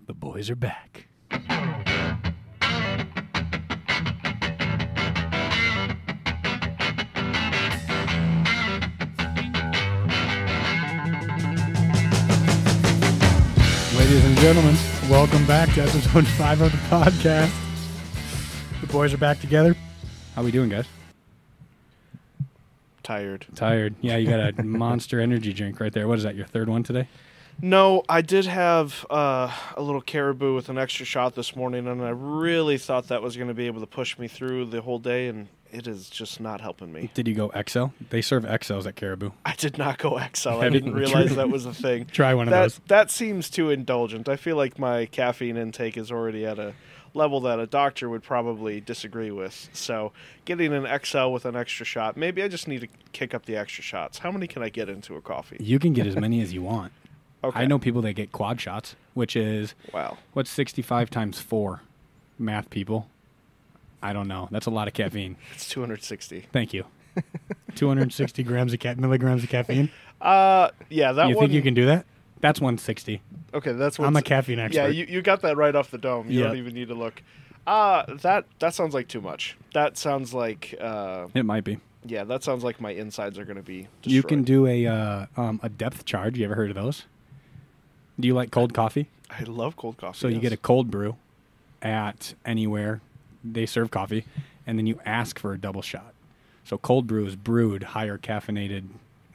The boys are back. Ladies and gentlemen, welcome back to episode 5 of the podcast. The boys are back together. How we doing, guys? Tired. Yeah, you got a Monster energy drink right there. What is that, your third one today? No, I did have a little caribou with an extra shot this morning, and I really thought that was going to be able to push me through the whole day, and it is just not helping me. Did you go XL? They serve XLs at Caribou. I did not go XL. I didn't realize that was a thing. Try one of those. That seems too indulgent. I feel like my caffeine intake is already at a level that a doctor would probably disagree with. So getting an XL with an extra shot, maybe I just need to kick up the extra shots. How many can I get into a coffee? You can get as many as you want. Okay. I know people that get quad shots, which is, wow. What's 65 times 4? Math people. I don't know. That's a lot of caffeine. It's 260. Thank you. 260 milligrams of caffeine? Yeah, that you one. think you can do that? That's 160. Okay, that's what I'm a caffeine expert. Yeah, you got that right off the dome. You Yep. don't even need to look. That sounds like too much. That sounds like It might be. yeah, that sounds like my insides are going to be destroyed. You can do a depth charge. You ever heard of those? Do you like cold coffee? I love cold coffee. So you get a cold brew at anywhere they serve coffee, and then you ask for a double shot. So cold brew is brewed higher caffeinated,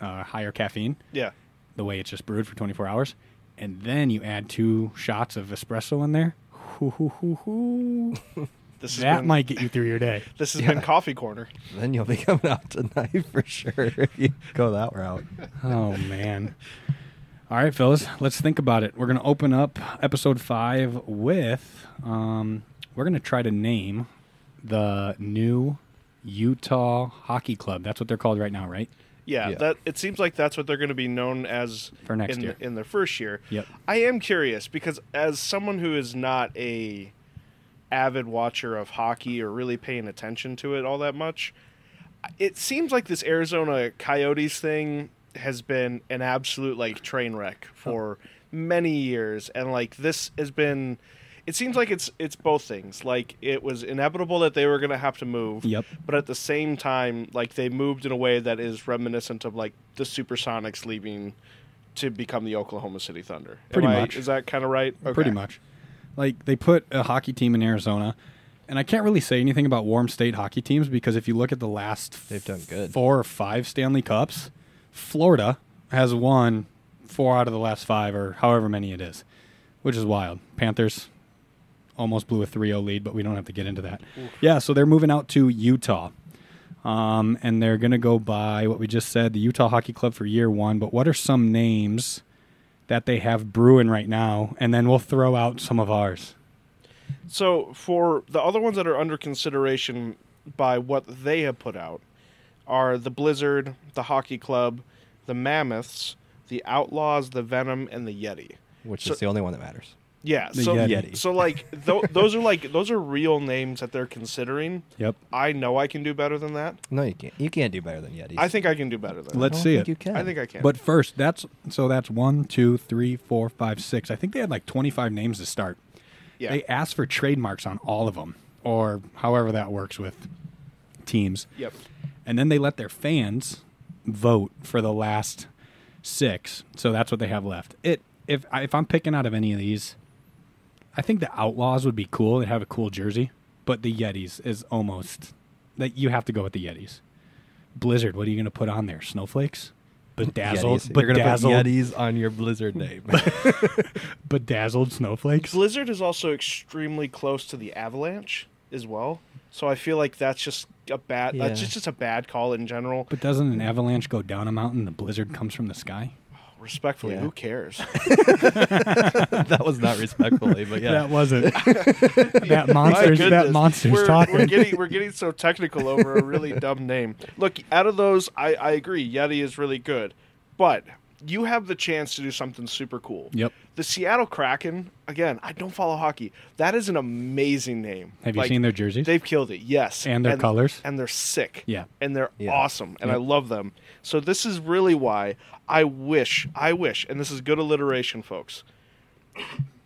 higher caffeine. Yeah. The way it's just brewed for 24 hours. And then you add 2 shots of espresso in there. That might get you through your day. This has been Coffee Corner. Then you'll be coming out tonight for sure if you go that route. Oh, man. All right, fellas, let's think about it. We're going to open up episode 5 with, we're going to try to name the new Utah Hockey Club. That's what they're called right now, right? Yeah, that it seems like that's what they're going to be known as for next year. In their first year. Yep. I am curious because as someone who is not a avid watcher of hockey or really paying attention to it all that much, it seems like this Arizona Coyotes thing has been an absolute like train wreck for many years, and like this has been. It seems like it's both things. Like it was inevitable that they were going to have to move. Yep. But at the same time, like they moved in a way that is reminiscent of like the Supersonics leaving to become the Oklahoma City Thunder. Pretty much. Is that kind of right? Okay. Pretty much. Like they put a hockey team in Arizona, and I can't really say anything about warm state hockey teams because if you look at the last They've done good. 4 or 5 Stanley Cups, Florida has won 4 out of the last 5 or however many it is, which is wild. Panthers almost blew a 3-0 lead, but we don't have to get into that. Oof. Yeah, so they're moving out to Utah, and they're going to go by what we just said, the Utah Hockey Club for year 1. But what are some names that they have brewing right now? And then we'll throw out some of ours. So for the other ones that are under consideration by what they have put out are the Blizzard, the Hockey Club, the Mammoths, the Outlaws, the Venom, and the Yeti. Which is the only one that matters. Yeah, the so Yeti. So like those are real names that they're considering. Yep. I know I can do better than that. No, you can't. You can't do better than Yetis. I think I can do better than Let's that. see think it. You can. I think I can. But first, that's 1, 2, 3, 4, 5, 6. I think they had like 25 names to start. yeah. They asked for trademarks on all of them, or however that works with teams. Yep. And then they let their fans vote for the last 6. So that's what they have left. If I'm picking out of any of these, I think the Outlaws would be cool. They have a cool jersey. But the Yetis is almost that you have to go with the Yetis. Blizzard, what are you going to put on there? Snowflakes? Bedazzled. Yetis. You're going to put Bedazzled. Yetis on your Blizzard name. Bedazzled snowflakes. Blizzard is also extremely close to the Avalanche as well. So I feel like that's just a bad that's just a bad call in general. But doesn't an avalanche go down a mountain? The blizzard comes from the sky? Respectfully, Yeah. who cares? That was not respectfully, but yeah. That wasn't. that monster's talking. We're getting so technical over a really dumb name. Look, out of those, I agree. Yeti is really good, but you have the chance to do something super cool. Yep. The Seattle Kraken, again, I don't follow hockey. That is an amazing name. Have you seen their jerseys? They've killed it, yes. And their colors? And they're sick. Yeah. And they're Yeah. awesome, and Yep. I love them. So this is really why I wish, and this is good alliteration, folks.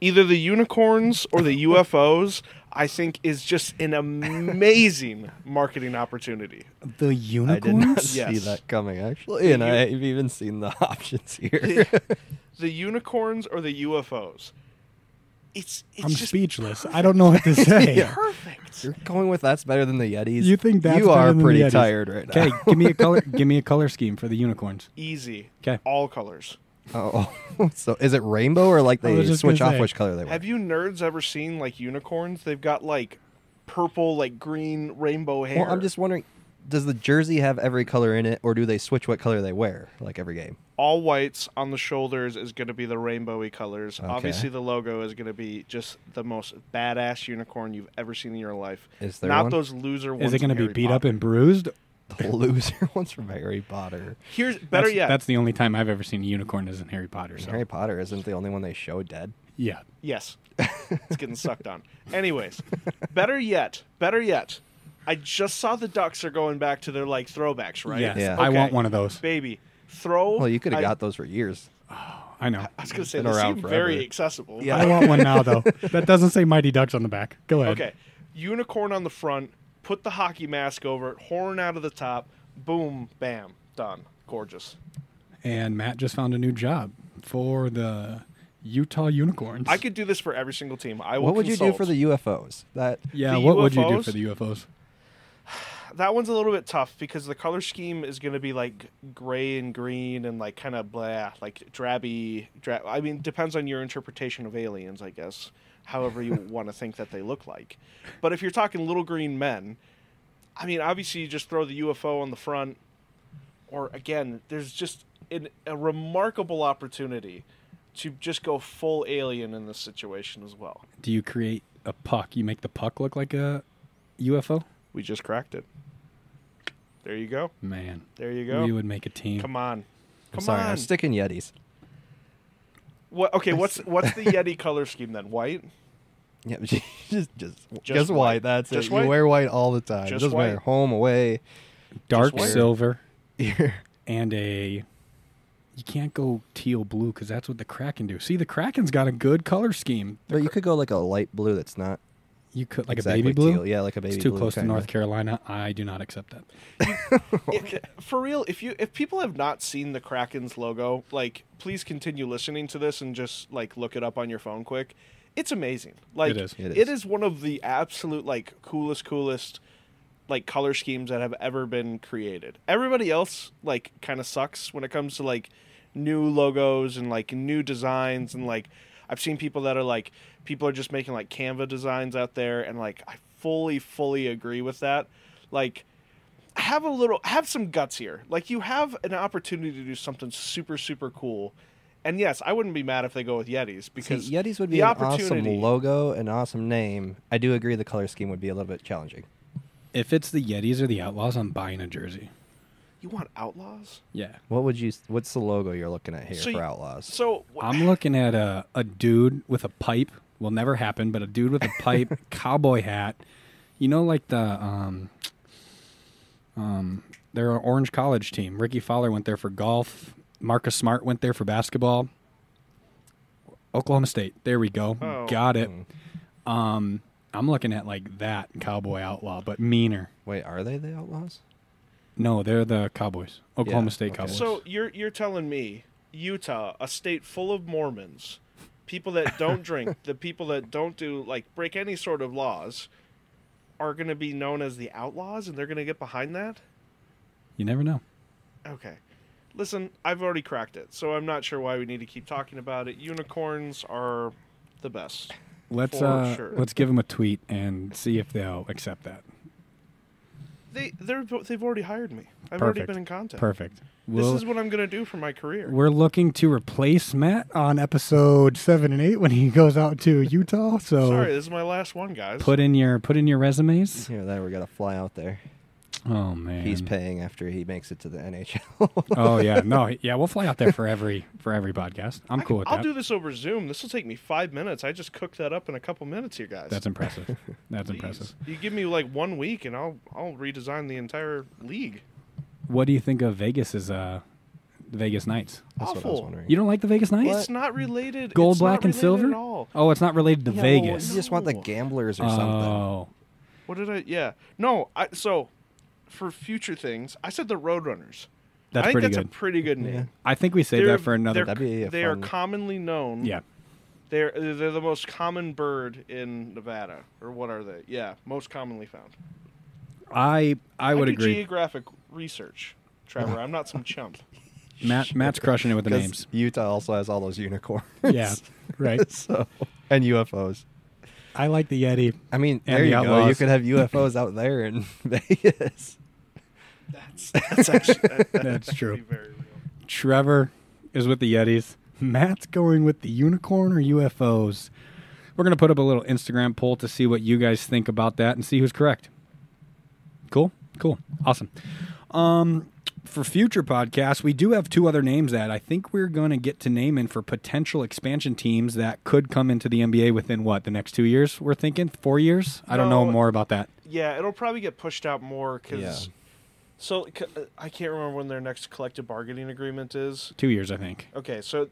Either the unicorns or the UFOs, I think, is just an amazing marketing opportunity. The I did not unicorns? see Yes. that coming, actually, and I've even seen the options here. The unicorns or the UFOs. It's I'm just speechless. I don't know what to say. Yeah. perfect. You're going with that's better than the Yetis. You think that's you better are than the pretty Yetis. tired right now. Okay, give me a color. Give me a color scheme for the unicorns. Easy. 'Kay. All colors. Oh, so is it rainbow or like I was they just switch gonna off say, which color they wear? Have you nerds ever seen like unicorns? They've got like purple, like green, rainbow hair. Well, I'm just wondering, does the jersey have every color in it, or do they switch what color they wear like every game? all whites on the shoulders is going to be the rainbowy colors. Okay. Obviously, the logo is going to be just the most badass unicorn you've ever seen in your life. Is there Not one? those loser ones. Is it going to from be Harry beat up Potter. and bruised? The loser ones from Harry Potter. Here's better That's, yet. That's the only time I've ever seen a unicorn is in Harry Potter. So. Harry Potter isn't the only one they show dead. Yeah. Yes. It's getting sucked on. Anyways, better yet. I just saw the Ducks are going back to their like throwbacks, right? Yes. Yeah. I Okay. want one of those. Baby, throw. Well, you could have I- got those for years. I know. I was going to say, Been they around seem forever. very accessible. Yeah. I want one now, though. That doesn't say Mighty Ducks on the back. Go ahead. Okay. Unicorn on the front, put the hockey mask over it, horn out of the top, boom, bam, done. Gorgeous. And Matt just found a new job for the Utah Unicorns. I could do this for every single team. I will What would you do consult. for the UFOs? That Yeah, the what would you do UFOs? for the UFOs? That one's a little bit tough because the color scheme is going to be like gray and green and like kind of blah, like drabby. I mean, depends on your interpretation of aliens, I guess. However you want to think that they look like. But if you're talking little green men, I mean, obviously you just throw the UFO on the front. Or again, there's just a remarkable opportunity to just go full alien in this situation as well. Do you create a puck? You make the puck look like a UFO? We just cracked it. There you go. Man, There you go. we would make a team. Come on. I'm Come sorry, on. I'm sticking Yetis. What? Okay, what's the Yeti color scheme then? White? Yeah, just white. white. That's Just it. white? You wear white all the time. Just Doesn't matter. white. Home, away. Dark white. silver Here. and a. You can't go teal blue because that's what the Kraken do. See, the Kraken's got a good color scheme. But you could go like a light blue that's not You could like exactly a baby blue. teal. Yeah, like a baby It's too blue. close to kinda. North Carolina. I do not accept that. For real, if people have not seen the Kraken's logo, like please continue listening to this and just like look it up on your phone quick. It's amazing. Like It is. It is. one of the absolute like coolest like color schemes that have ever been created. Everybody else like kind of sucks when it comes to like new logos and like new designs and like I've seen people that are like people are just making like Canva designs out there and like I fully agree with that. Like have some guts here. Like you have an opportunity to do something super cool. And yes, I wouldn't be mad if they go with Yetis because See, Yetis would the be an opportunity awesome logo, an awesome name. I do agree the color scheme would be a little bit challenging. If it's the Yetis or the Outlaws, I'm buying a jersey. You want Outlaws? Yeah. What's the logo you're looking at here So for you- Outlaws? So I'm looking at a dude with a pipe. Will never happen, but a dude with a pipe, cowboy hat. You know, like they're an Orange College team. Ricky Fowler went there for golf. Marcus Smart went there for basketball. Oklahoma State. There we go. Oh. Got it. I'm looking at like that cowboy outlaw, but meaner. Wait, are they the Outlaws? No, they're the Cowboys. Oklahoma Yeah, State okay. Cowboys. So you're telling me Utah, a state full of Mormons, people that don't drink, the people that don't do like break any sort of laws, are going to be known as the Outlaws, and they're going to get behind that? You never know. Okay. Listen, I've already cracked it, so I'm not sure why we need to keep talking about it. Unicorns are the best. Let's For sure. let's give them a tweet and see if they'll accept that. They've already hired me. I've already been in contact. Perfect. This is what I'm going to do for my career. We're looking to replace Matt on episode 7 and 8 when he goes out to Utah. So Sorry, this is my last one, guys. put in your resumes. Here, we got to fly out there. Oh man, He's paying after he makes it to the NHL. Oh yeah, we'll fly out there for every podcast. I'm cool with I'll that. do this over Zoom. This will take me 5 minutes. I just cooked that up in a couple minutes here, guys. That's impressive. That's Please. impressive. You give me like 1 week, and I'll redesign the entire league. What do you think of Vegas's The Vegas Knights. That's what I was Awful. wondering. You don't like the Vegas Knights? It's not related. Gold, it's black, not and related silver? At all. Oh, it's not related to Yeah, Vegas. You just want the No. gamblers or something. Oh. What did I? Yeah. No. So, for future things, I said the Roadrunners. That's I think pretty that's good. a pretty good name. Yeah. I think we save They're- that for another. That'd be a They are fun- commonly known. Yeah. They're the most common bird in Nevada, or what are they? Yeah, most commonly found. I would do agree. Geographic research, Trevor. I'm not some chump. Matt's crushing it with the 'Cause names. Utah also has all those unicorns. Yeah. Right. So, and UFOs. I like the Yeti. I mean, And there the you go. You Outlaws. could have UFOs out there in Vegas. That's actually That's could true. be very real. Trevor is with the Yetis. Matt's going with the unicorn or UFOs. We're going to put up a little Instagram poll to see what you guys think about that and see who's correct. Cool? Cool. Awesome. For future podcasts, we do have two other names that I think we're going to get to naming for potential expansion teams that could come into the NBA within, what, the next 2 years, we're thinking? 4 years? I don't know No. more about that. Yeah, it'll probably get pushed out more because. Yeah. So I can't remember when their next collective bargaining agreement is. 2 years, I think. Okay, so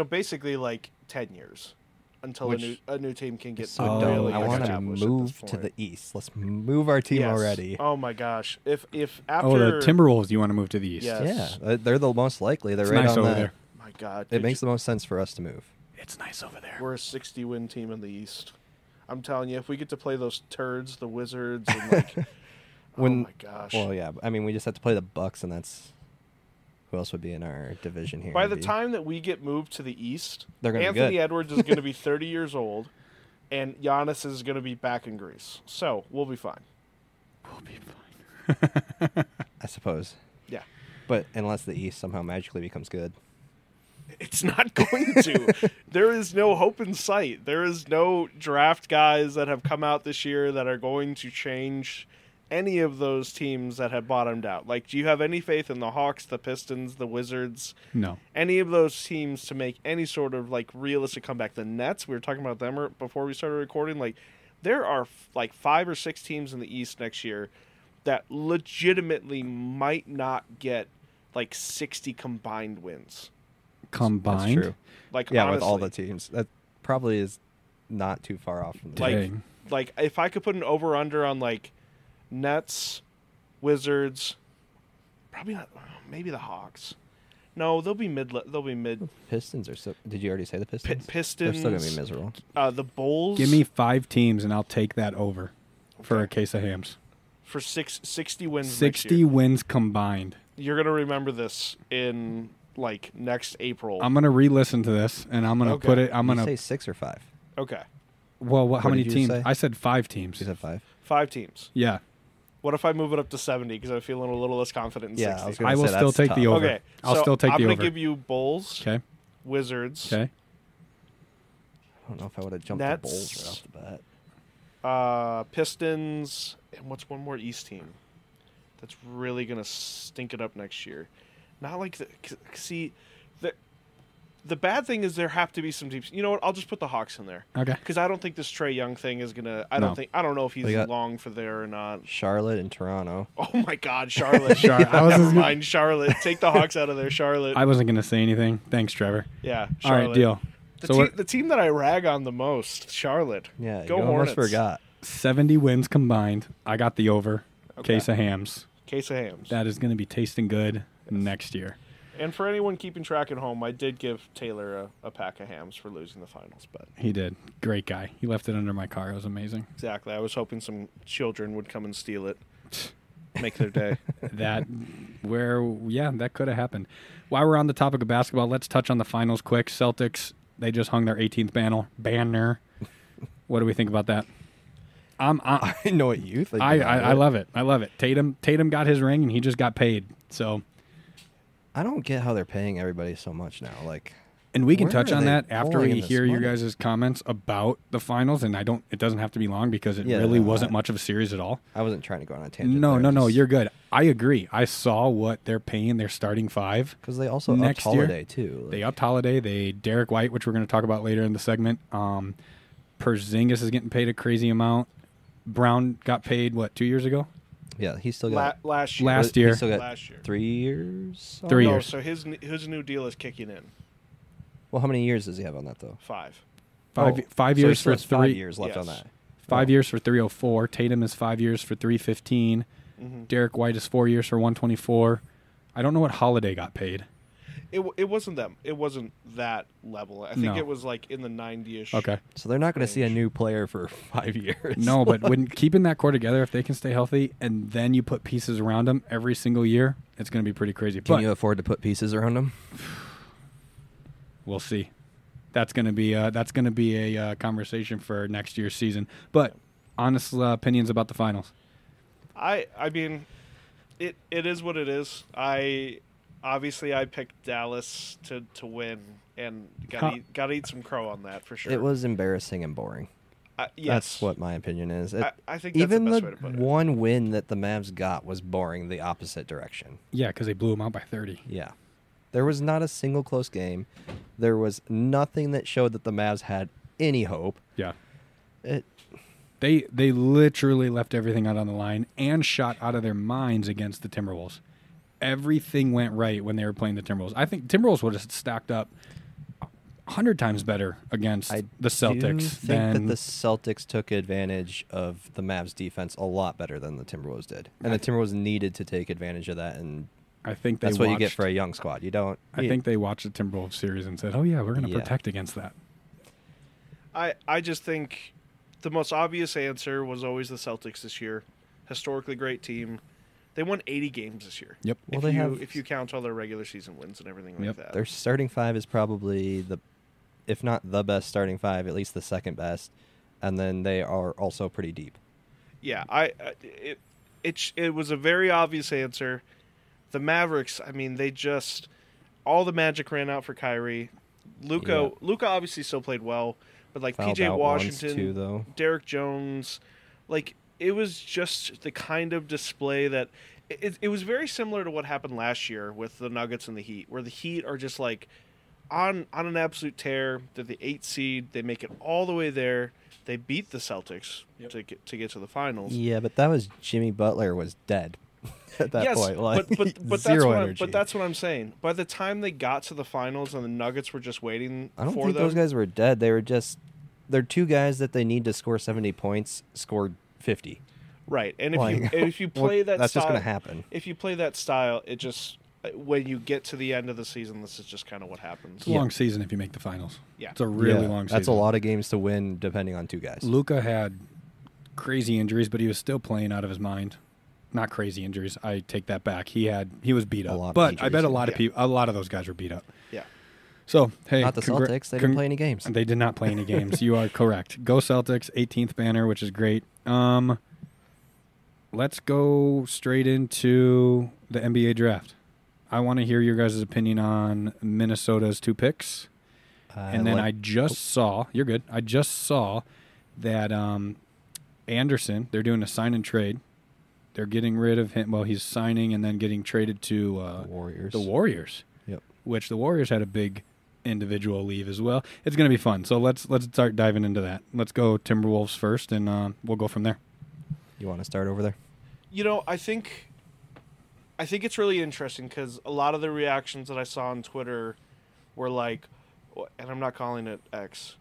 basically like 10 years until Which- a new team can get So Oh, dumb. I I want to established at move this to point. the east. Let's move our team Yes. already. Oh my gosh! If after Oh, the Timberwolves, you want to move to the east. Yes. Yeah, they're the most likely. They're It's right nice on over that. there. my God, It makes the most sense for us to move. It's nice over there. we're a 60-win team in the East. I'm telling you, if we get to play those turds, the Wizards, and like, oh When- my gosh! Well, yeah. I mean, we just have to play the Bucks, and that's who else would be in our division here. By the Maybe. time that we get moved to the East, They're gonna be Anthony good. Edwards is going to be 30 years old, and Giannis is going to be back in Greece. So we'll be fine. We'll be fine. I suppose. Yeah. But unless the East somehow magically becomes good. It's not going to. There is no hope in sight. There is no draft guys that have come out this year that are going to change any of those teams that have bottomed out. Like, do you have any faith in the Hawks, the Pistons, the Wizards, No. any of those teams to make any sort of like realistic comeback? The Nets, we were talking about them before we started recording. Like, there are like 5 or 6 teams in the East next year that legitimately might not get like 60 combined wins. Combined? That's true. Like, Yeah, honestly, with all the teams. That probably is not too far off from the Like- Dang. like if I could put an over under on like Nets, Wizards, probably not. Maybe the Hawks. No, they'll be mid. They'll be mid. Pistons are so. Did you already say the Pistons? Pistons. They're still gonna be miserable. The Bulls. Give me 5 teams, and I'll take that over for Okay. a case of hams. for 60 wins. next 60 year. wins combined. You're gonna remember this in like next April. I'm going to re-listen to this, and I'm going to Okay. put it. I'm Did going you to. say 6 or 5? Okay, Well, how What many did you teams? say? I said 5 teams. You said 5. 5 teams. Yeah. What if I move it up to 70 because I'm feeling a little less confident in Yeah, 60? I was gonna I will say still that's take the tough. over. Okay, I'll so still take I'm the gonna over. give you Bulls, Okay. Wizards, Okay. I don't know if I would have jumped Nets. the Bulls right off the bat. Pistons, and what's one more East team that's really gonna stink it up next year? Not like see, the bad thing is there have to be some teams. You know what? I'll just put the Hawks in there Okay. because I don't think this Trae Young thing is gonna. I No. don't know if he's We got- long for there or not. Charlotte and Toronto. Oh my God, Charlotte! I was Never just- mind, Charlotte. Take the Hawks out of there, Charlotte. I wasn't going to say anything. Thanks, Trevor. Yeah, All Charlotte. right, deal. So The team that I rag on the most, Charlotte. Yeah, Go you almost Hornets. forgot. 70 wins combined. I got the over. Okay. Case of hams. Case of hams. That is going to be tasting good next year. And for anyone keeping track at home, I did give Taylor a pack of hams for losing the finals. But He did. Great guy. He left it under my car. It was amazing. exactly, I was hoping some children would come and steal it, make their day. That that could have happened. While we're on the topic of basketball, let's touch on the finals quick. Celtics, they just hung their 18th banner. What do we think about that? I know what you think. I about it. love it. I love it. Tatum got his ring and he just got paid. So, I don't get how they're paying everybody so much now. Like, and we can Where touch are on they that after pulling we this hear your money? guys' comments about the finals. And it doesn't have to be long because it Yeah, really no, wasn't much of a series at all. I wasn't trying to go on a tangent. No. You're good. I agree. I saw what they're paying their starting 5. Because they also Next upped year, Holiday too. Like, They upped Holiday. They Derek White, which we're going to talk about later in the segment. Porzingis is getting paid a crazy amount. Brown got paid, 2 years ago? Yeah, he's still got last year. Last year. He's still got Last year. 3 years. 3 No, years. so his new deal is kicking in. Well, how many years does he have on that though? 5. Five So he years still for has 5 three. years left on Yes. that. 5 Oh. years for 304. Tatum is 5 years for 315. Mm-hmm. Derek White is 4 years for 124. I don't know what Holiday got paid. It wasn't them. It wasn't that level. I think No. it was like in the 90-ish. Okay. So they're not going to see a Range. new player for 5 years. No, but when keeping that core together, if they can stay healthy, and then you put pieces around them every single year, it's going to be pretty crazy. Can But you afford to put pieces around him? we'll see. That's going to be a conversation for next year's season. But honest opinions about the finals. I mean, it is what it is. Obviously I picked Dallas to win, and gotta eat some crow on that for sure. It was embarrassing and boring. Yes. That's what my opinion is. I think that's Even the best the way to put it. one win that the Mavs got was boring the opposite direction. Yeah, because they blew them out by 30. Yeah. There was not a single close game. There was nothing that showed that the Mavs had any hope. Yeah. It They literally left everything out on the line and shot out of their minds against the Timberwolves. Everything went right when they were playing the Timberwolves. I think Timberwolves would have stacked up 100 times better against I the Celtics do think than that the Celtics took advantage of the Mavs defense a lot better than the Timberwolves did. And the Timberwolves needed to take advantage of that, and I think they that's what you get watched- for a young squad. You don't I think they watched the Timberwolves series and said, "Oh yeah, we're going to Yeah. protect against that." I just think the most obvious answer was always the Celtics this year. Historically great team. They won 80 games this year. Yep. Well, they have If you count all their regular season wins and everything like Yep. that. their starting five is probably if not the best starting five, at least the second best, and then they are also pretty deep. Yeah, it was a very obvious answer. The Mavericks, I mean, they just all the magic ran out for Kyrie. Luka obviously still played well, but like Fouled PJ out Washington, once too, though. Derek Jones, like it was just the kind of display that it was very similar to what happened last year with the Nuggets and the Heat, where the Heat are just like on an absolute tear. They're the 8th seed. They make it all the way there. They beat the Celtics to get to the finals. Yeah, but that was Jimmy Butler was dead at that point. Like, but zero energy. but that's what I'm saying. By the time they got to the finals and the Nuggets were just waiting I don't for think them, those guys were dead. They're two guys that they need to score 70 points, scored 50. right? And Like, if you play that, that's style, just going to happen. If you play that style, it just when you get to the end of the season, this is just kind of what happens. It's a long season if you make the finals. Yeah. It's a really Yeah, long season. That's a lot of games to win, depending on two guys. Luka had crazy injuries, but he was still playing out of his mind. Not crazy injuries. I take that back. He was beat A up. lot of But I bet a injuries. lot of Yeah. people, a lot of those guys were beat up. Yeah. So hey, Not the Celtics. They didn't play any games. They did not play any games. You are correct. Go Celtics, 18th banner, which is great. Let's go straight into the NBA draft. I want to hear your guys' opinion on Minnesota's 2 picks. And then I just saw, you're good. I just saw that Anderson, they're doing a sign and trade. They're getting rid of him. Well, he's signing and then getting traded to Warriors. the Warriors, Yep. which the Warriors had a big individual leave as well. It's going to be fun. So let's start diving into that. Let's go Timberwolves first, and we'll go from there. You want to start over there? You know, I think it's really interesting because a lot of the reactions that I saw on Twitter were like, and I'm not calling it X.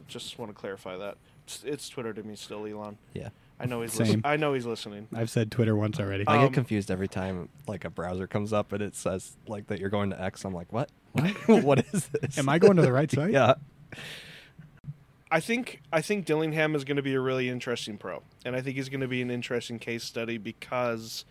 Just want to clarify that it's Twitter to me still, Elon. Yeah. I know he's Same. I know he's listening. I've said Twitter once already. I Um, get confused every time like a browser comes up and it says like that you're going to X. I'm like, what? What is this? Am I going to the right side? Yeah. I think Dillingham is going to be a really interesting pro, and I think he's going to be an interesting case study because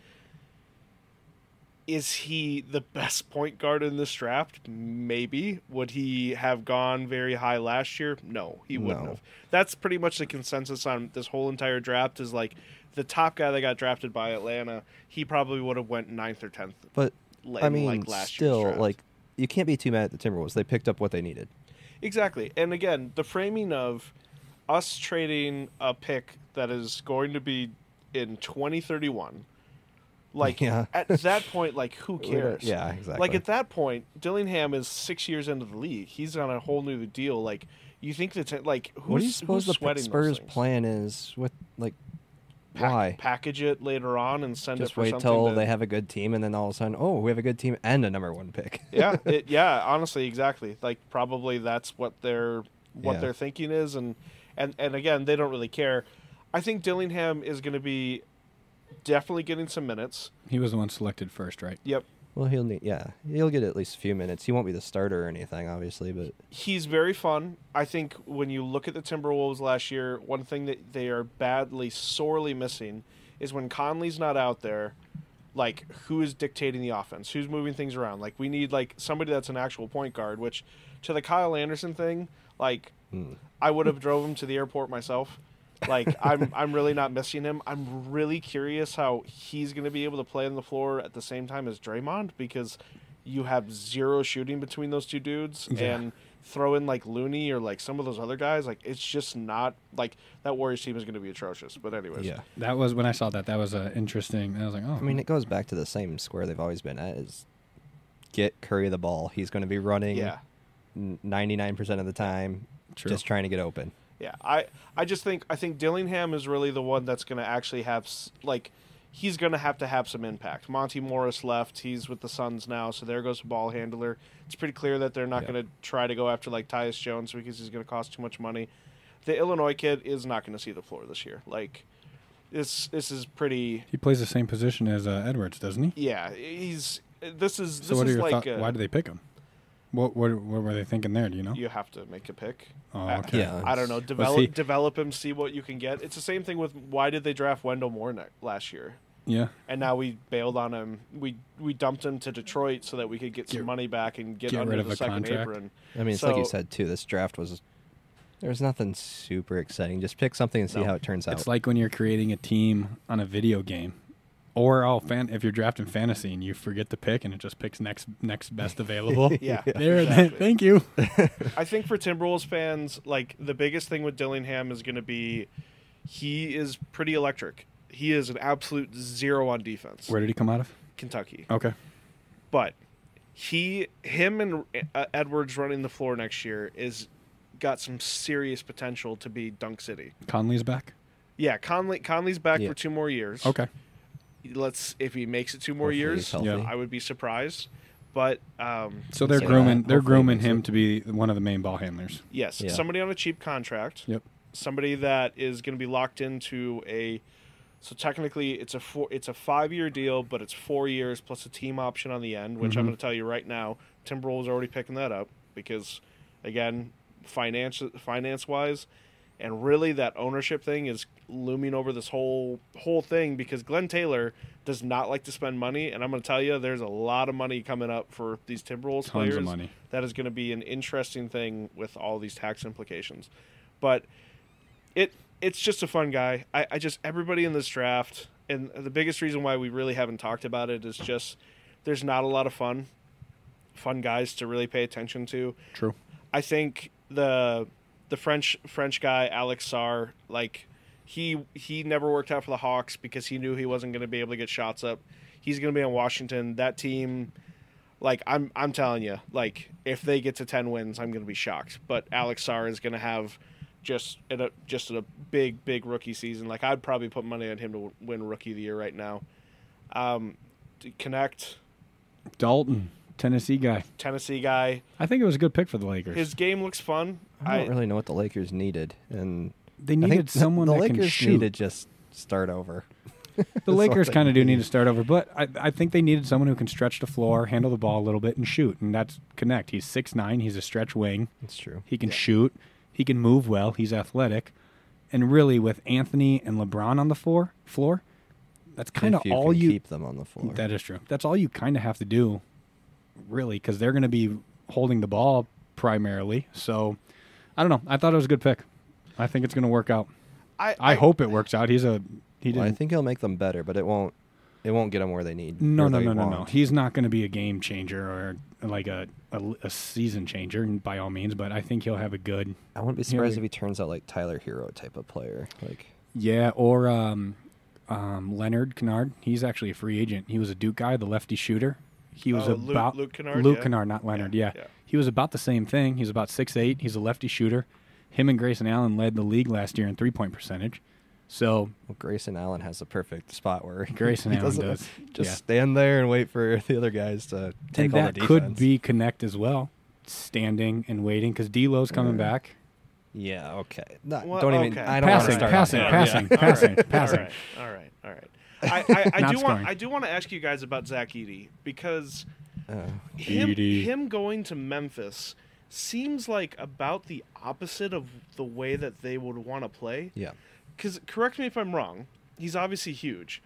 is he the best point guard in this draft? Maybe. Would he have gone very high last year? No, he wouldn't No. have. That's pretty much the consensus on this whole entire draft is like the top guy that got drafted by Atlanta, he probably would have went 9th or 10th. But I mean, like last year's still, draft. like you can't be too mad at the Timberwolves. They picked up what they needed. Exactly. And again, the framing of us trading a pick that is going to be in 2031, like Yeah. at that point, like who cares? Yeah, exactly. Like at that point, Dillingham is 6 years into the league. He's on a whole new deal. Like you think that like who's what do you suppose the sweating those Spurs' things? plan is with like Why? package it later on and send Just it for wait something. till they have a good team, and then all of a sudden, oh, we have a good team and a #1 pick. Yeah, honestly, exactly. Like probably that's what their thinking is, and again, they don't really care. I think Dillingham is going to be definitely getting some minutes. He was the one selected first, right? Yep. Well, he'll get at least a few minutes. He won't be the starter or anything, obviously, but He's very fun. I think when you look at the Timberwolves last year, one thing that they are sorely missing is when Conley's not out there, like, who is dictating the offense? Who's moving things around? Like, we need, like, somebody that's an actual point guard, which, to the Kyle Anderson thing, like, I would have drove him to the airport myself. Like, I'm really not missing him. I'm really curious how he's going to be able to play on the floor at the same time as Draymond, because you have zero shooting between those two dudes. Yeah. And throw in, like, Looney or, like, some of those other guys. Like, it's just not, like, that Warriors team is going to be atrocious. But anyways. yeah. That was, when I saw that was interesting. I was like, oh. I mean, it goes back to the same square they've always been at, is get Curry the ball. He's going to be running 99% of the time, True. just trying to get open. Yeah, I think Dillingham is really the one that's going to actually have, like, he's going to have some impact. Monty Morris left. He's with the Suns now, so there goes a ball handler. It's pretty clear that they're not going to try to go after, like, Tyus Jones because he's going to cost too much money. The Illinois kid is not going to see the floor this year. Like, this is pretty... He plays the same position as Edwards, doesn't he? Yeah, this is So what are your like... thoughts? Why did they pick him? What were they thinking there? Do you know? You have to make a pick. Oh, okay. Yeah. I don't know. Develop him, see what you can get. It's the same thing with why did they draft Wendell Moore last year? Yeah. And now we bailed on him. We dumped him to Detroit so that we could get some money back and get under rid of the a second contract. apron. I mean, it's like you said, too. This draft there's nothing super exciting. Just pick something and see how it turns out. It's like when you're creating a team on a video game. Or if you're drafting fantasy and you forget to pick and it just picks next best available. Yeah. There, Exactly. thank you. I think for Timberwolves fans, like, the biggest thing with Dillingham is going to be he is pretty electric. He is an absolute zero on defense. Where did he come out of? Kentucky. Okay. But him and Edwards running the floor next year is got some serious potential to be Dunk City. Conley's back? Yeah, Conley's back for 2 more years. Okay. If he makes it 2 more Hopefully years, he's healthy. I would be surprised. But So they're Yeah, grooming hopefully he makes him it. to be one of the main ball handlers. yes, Yeah. somebody on a cheap contract. Yep. Somebody that is going to be locked into so technically it's a 5-year deal, but it's 4 years plus a team option on the end, which I'm going to tell you right now, Timberwolves are already picking that up because, again, finance wise, and really that ownership thing is looming over this whole thing because Glenn Taylor does not like to spend money, and I'm going to tell you there's a lot of money coming up for these Timberwolves players. Tons of money. That is going to be an interesting thing with all these tax implications. But it's just a fun guy. I just everybody in this draft, and the biggest reason why we really haven't talked about it is just there's not a lot of fun guys to really pay attention to. True. I think the French guy Alex Sarr, like he never worked out for the Hawks because he knew he wasn't going to be able to get shots up. He's going to be on Washington. That team, like I'm telling you, like if they get to 10 wins, I'm going to be shocked. But Alex Sarr is going to have just a big rookie season. Like I'd probably put money on him to win Rookie of the Year right now. Connect Dalton, Tennessee guy. I think it was a good pick for the Lakers. His game looks fun. I don't really know what the Lakers needed, and They I needed think someone the that Lakers can shoot. need to just start over. The Lakers kind of do need to start over, but I think they needed someone who can stretch the floor, handle the ball a little bit, and shoot. And that's Connect. He's 6'9". He's a stretch wing. That's true. He can shoot. He can move well. He's athletic. And really, with Anthony and LeBron on the floor, that's kind of If you all can you... keep them on the floor. That is true. That's all you kind of have to do, really, because they're going to be holding the ball primarily. So, I don't know. I thought it was a good pick. I think it's going to work out. I hope it works out. I think he'll make them better, but it won't get them where they need. No. He's not going to be a game changer or like a season changer by all means, but I think he'll have a good... I wouldn't be surprised if he turns out like Tyler Hero type of player. Yeah, or Leonard Kennard. He's actually a free agent. He was a Duke guy, the lefty shooter. He was about... Luke Kennard? Luke Yeah. Kennard, not Leonard, yeah. Yeah. He was about the same thing. He's about 6'8". He's a lefty shooter. Him and Grayson Allen led the league last year in three-point percentage. So Well, Grayson Allen has a perfect spot where Grayson he Allen doesn't does. just stand there and wait for the other guys to take and all that the defense. could be connect as well, standing and waiting because D'Lo's coming back. Yeah, okay. Not, Well, don't even. okay. I don't want to start. Passing. All right. I Not do want. scoring. I do want to ask you guys about Zach Edey because Edey. him going to Memphis seems like about the opposite of the way that they would want to play. Yeah. Because correct me if I'm wrong. He's obviously huge.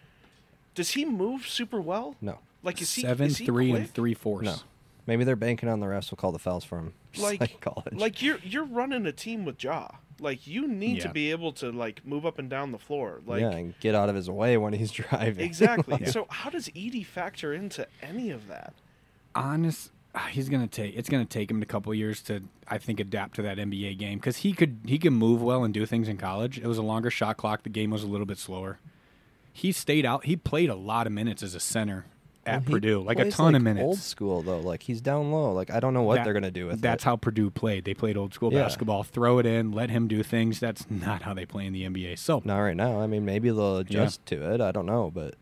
Does he move super well? No. Like is he 7'3" and quick? 3/4. No. Maybe they're banking on the refs will call the fouls for him. Like college. Like you're running a team with Ja. Like you need to Yeah. be able to like move up and down the floor. Like yeah, and get out of his way when he's driving. exactly. Yeah. So how does Edey factor into any of that? It's gonna take him a couple years to, I think, adapt to that NBA game because he can move well and do things in college. It was a longer shot clock. The game was a little bit slower. He stayed out. He played a lot of minutes as a center at He Purdue, like a plays ton of minutes. Old school though, like he's down low. Like I don't know what That- they're gonna do with That's it. how Purdue played. They played old school Yeah. basketball. Throw it in, let him do things. That's not how they play in the NBA. So Not right now. I mean, maybe they'll adjust to it. I don't know, but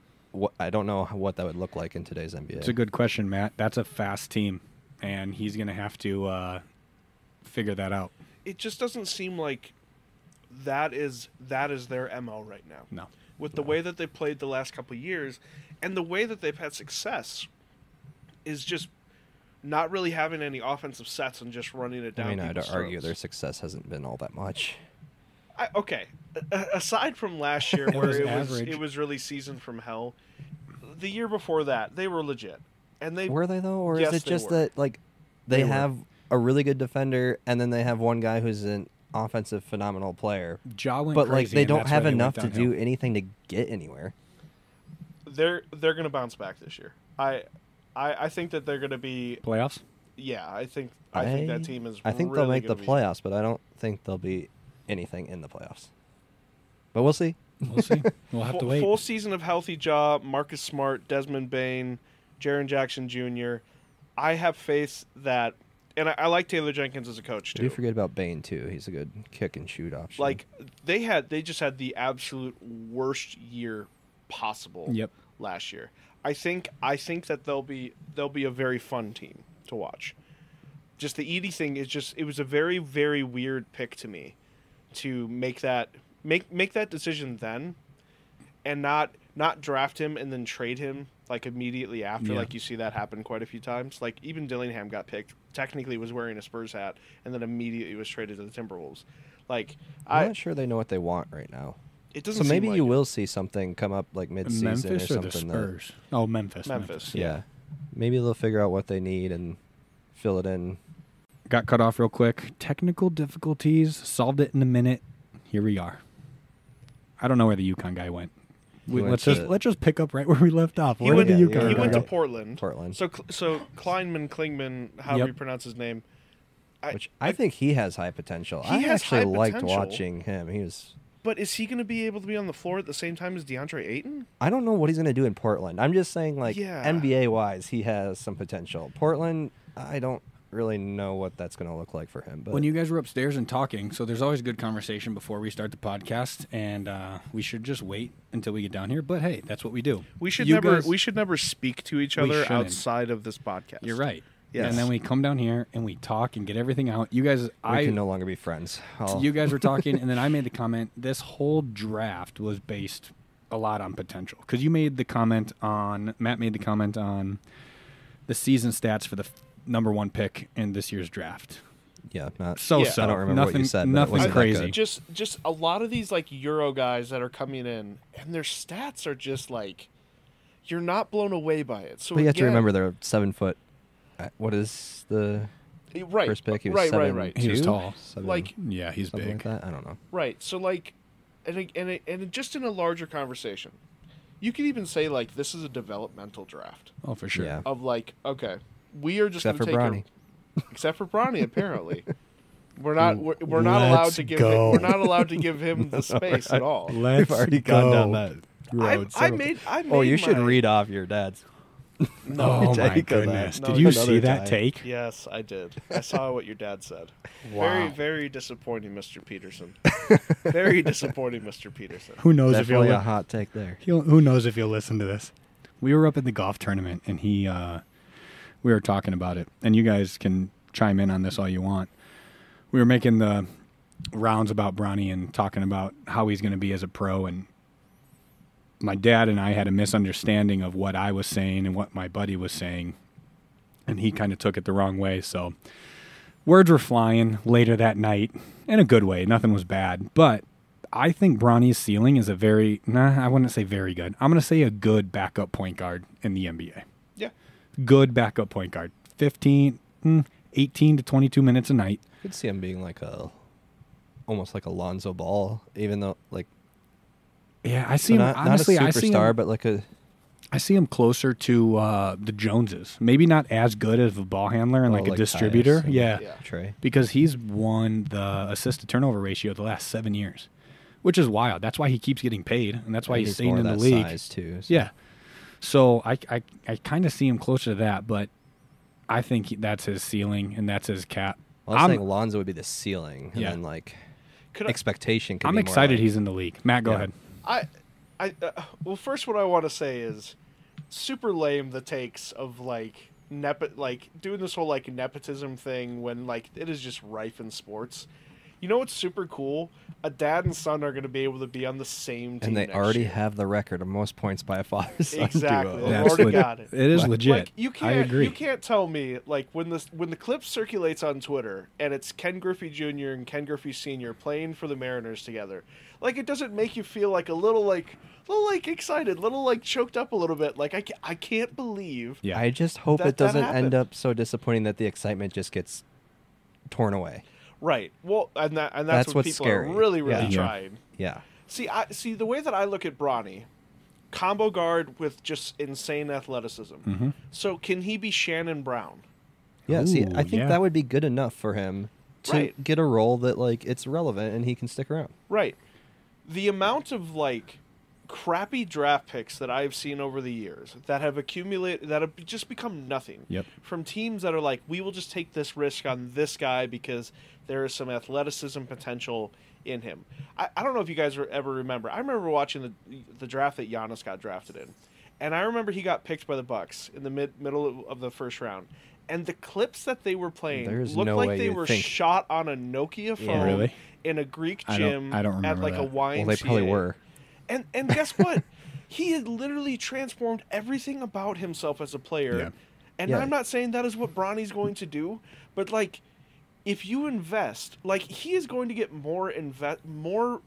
I don't know what that would look like in today's NBA. it's a good question, Matt. That's a fast team, and he's going to have to figure that out. It just doesn't seem like that is their MO right now. No. With the way that they played the last couple of years and the way that they've had success is just not really having any offensive sets and just running it down. I mean, I'd people's argue throats. their success hasn't been all that much. Okay. Aside from last year It where was it average. was really season from hell, the year before that they were legit. And they Were they though, or Yes, is it they just were. that like they They were. have a really good defender and then they have one guy who's an offensive phenomenal player, Ja went but like crazy, they and don't that's have why they enough went to do downhill. anything to get anywhere. they're going to bounce back this year. I think that they're going to be Playoffs? I think that team is I think really they'll make the gonna be- playoffs, but I don't think they'll be anything in the playoffs. But we'll see. We'll see. We'll have to wait. Full season of healthy Ja, Marcus Smart, Desmond Bain, Jaren Jackson Jr. I have faith that, and I like Taylor Jenkins as a coach Do you too. forget about Bain too? He's a good kick and shoot option. Like they just had the absolute worst year possible Yep. last year. I think that they'll be a very fun team to watch. Just the Edey thing is it was a very, very weird pick to me to make that decision then and not draft him and then trade him like immediately after. Yeah. Like you see that happen quite a few times. Like even Dillingham got picked, technically was wearing a Spurs hat and then immediately was traded to the Timberwolves. Like I'm not sure they know what they want right now. it doesn't So seem maybe like you it. will see something come up like mid-season Memphis or or the something. Spurs? Oh, Memphis. Memphis. Yeah. Maybe they'll figure out what they need and fill it in. Got cut off real quick. Technical difficulties. Solved it in a minute. Here we are. I don't know where the UConn guy went. went Let's to- let's just pick up right where we left off. He Where went, did yeah, the he UConn he guy went to go? Portland. Portland. So Kleinman, however Yep. you pronounce his name. Which I think he has high potential. He I has actually high liked potential. watching him. He was. But is he going to be able to be on the floor at the same time as DeAndre Ayton? I don't know what he's going to do in Portland. I'm just saying, like, Yeah. NBA wise, he has some potential. Portland, I don't really know what that's going to look like for him. But When you guys were upstairs and talking, so there's always good conversation before we start the podcast, and we should just wait until we get down here. But hey, that's what we do. We should You never guys- speak to each We other shouldn't. outside of this podcast. You're right. Yes. And then we come down here and we talk and get everything out. You guys, we can no longer be friends. you guys were talking, and then I made the comment. This whole draft was based a lot on potential because you made the comment on Matt made the comment on the season stats for the number one pick in this year's draft. Yeah, not. So Yeah. so I don't remember nothing, what you said. But it nothing wasn't that crazy. good. Just a lot of these like Euro guys that are coming in, and their stats are just like you're not blown away by it. So But you have to again- remember they're 7 foot. What is the right, first pick? He was right, 7'2"? right. He was tall. Like- Yeah, he's something big. like that. I don't know. Right. So like, and just in a larger conversation, you could even say like this is a developmental draft Oh, for sure. Yeah. of like, okay, we are just Except going to for take Bronny. except for Bronny apparently. We're not allowed to give him, we're not allowed to give him the space at all. Let's We've already gone down that road. I made Oh, you my- should read off your dad's Oh, my take of that. goodness. No, Did you another see that time. take? Yes, I did. I saw what your dad said. Wow. Very, very disappointing, Mr. Peterson. Very disappointing, Mr. Peterson. Who knows if Definitely you'll a hot take there. who knows if you'll listen to this? We were up at the golf tournament, and we were talking about it, and you guys can chime in on this all you want. We were making the rounds about Bronny and talking about how he's going to be as a pro, and my dad and I had a misunderstanding of what I was saying and what my buddy was saying, and he kind of took it the wrong way. So words were flying later that night in a good way. Nothing was bad, but I think Bronny's ceiling is I wouldn't say very good. I'm going to say a good backup point guard in the NBA. Yeah. Good backup point guard. 18 to 22 minutes a night. I could see him being almost like a Lonzo Ball, even though Yeah, I see him. not Honestly, a I see superstar, him. but I see him closer to the Joneses. Maybe not as good as a ball handler and like a like distributor. Tyus and Yeah. Trey. Because he's won the assist to turnover ratio the last 7 years, which is wild. That's why he keeps getting paid, and that's why he's staying more in of the that league. size too. So. Yeah. So I kind of see him closer to that, but I think that's his ceiling and that's his cap. Well, I was saying Lonzo would be the ceiling, and Yeah. then Could I- expectation. Could I'm be more excited like- he's in the league. Matt, go Yeah. ahead. Well, first, what I want to say is super lame the takes of doing this whole nepotism thing when it is just rife in sports. You know what's super cool? A dad and son are going to be able to be on the same team. And they next already year. have the record of most points by a father-son Exactly. duo. They've That's already legit. got it. It is legit. You can't, I agree. You can't tell me when the clip circulates on Twitter and it's Ken Griffey Jr. and Ken Griffey Sr. playing for the Mariners together. It doesn't make you feel a little excited, choked up a little bit. I can't believe. Yeah. I just hope That it doesn't happened. end up so disappointing that the excitement just gets torn away. Right. Well, and that's That's what what's people scary. are really Yeah. trying. Yeah. See the way that I look at Bronny, combo guard with just insane athleticism. Mhm. So can he be Shannon Brown? Yeah, see, Ooh, I think yeah. that would be good enough for him to Right. get a role that it's relevant and he can stick around. Right. The amount of crappy draft picks that I've seen over the years that have accumulated, that have just become nothing. Yep. From teams that are we will just take this risk on this guy because there is some athleticism potential in him. I don't know if you guys ever remember. I remember watching the draft that Giannis got drafted in, and I remember he got picked by the Bucks in the middle of the first round. And the clips that they were playing There's looked no like way they you'd were think- shot on a Nokia phone Really? in a Greek I gym don't at remember a that. YMCA. Well, they probably were. And guess what? He had literally transformed everything about himself as a player. Yeah. And Yeah. I'm not saying that is what Bronny's going to do, but if you invest, he is going to get more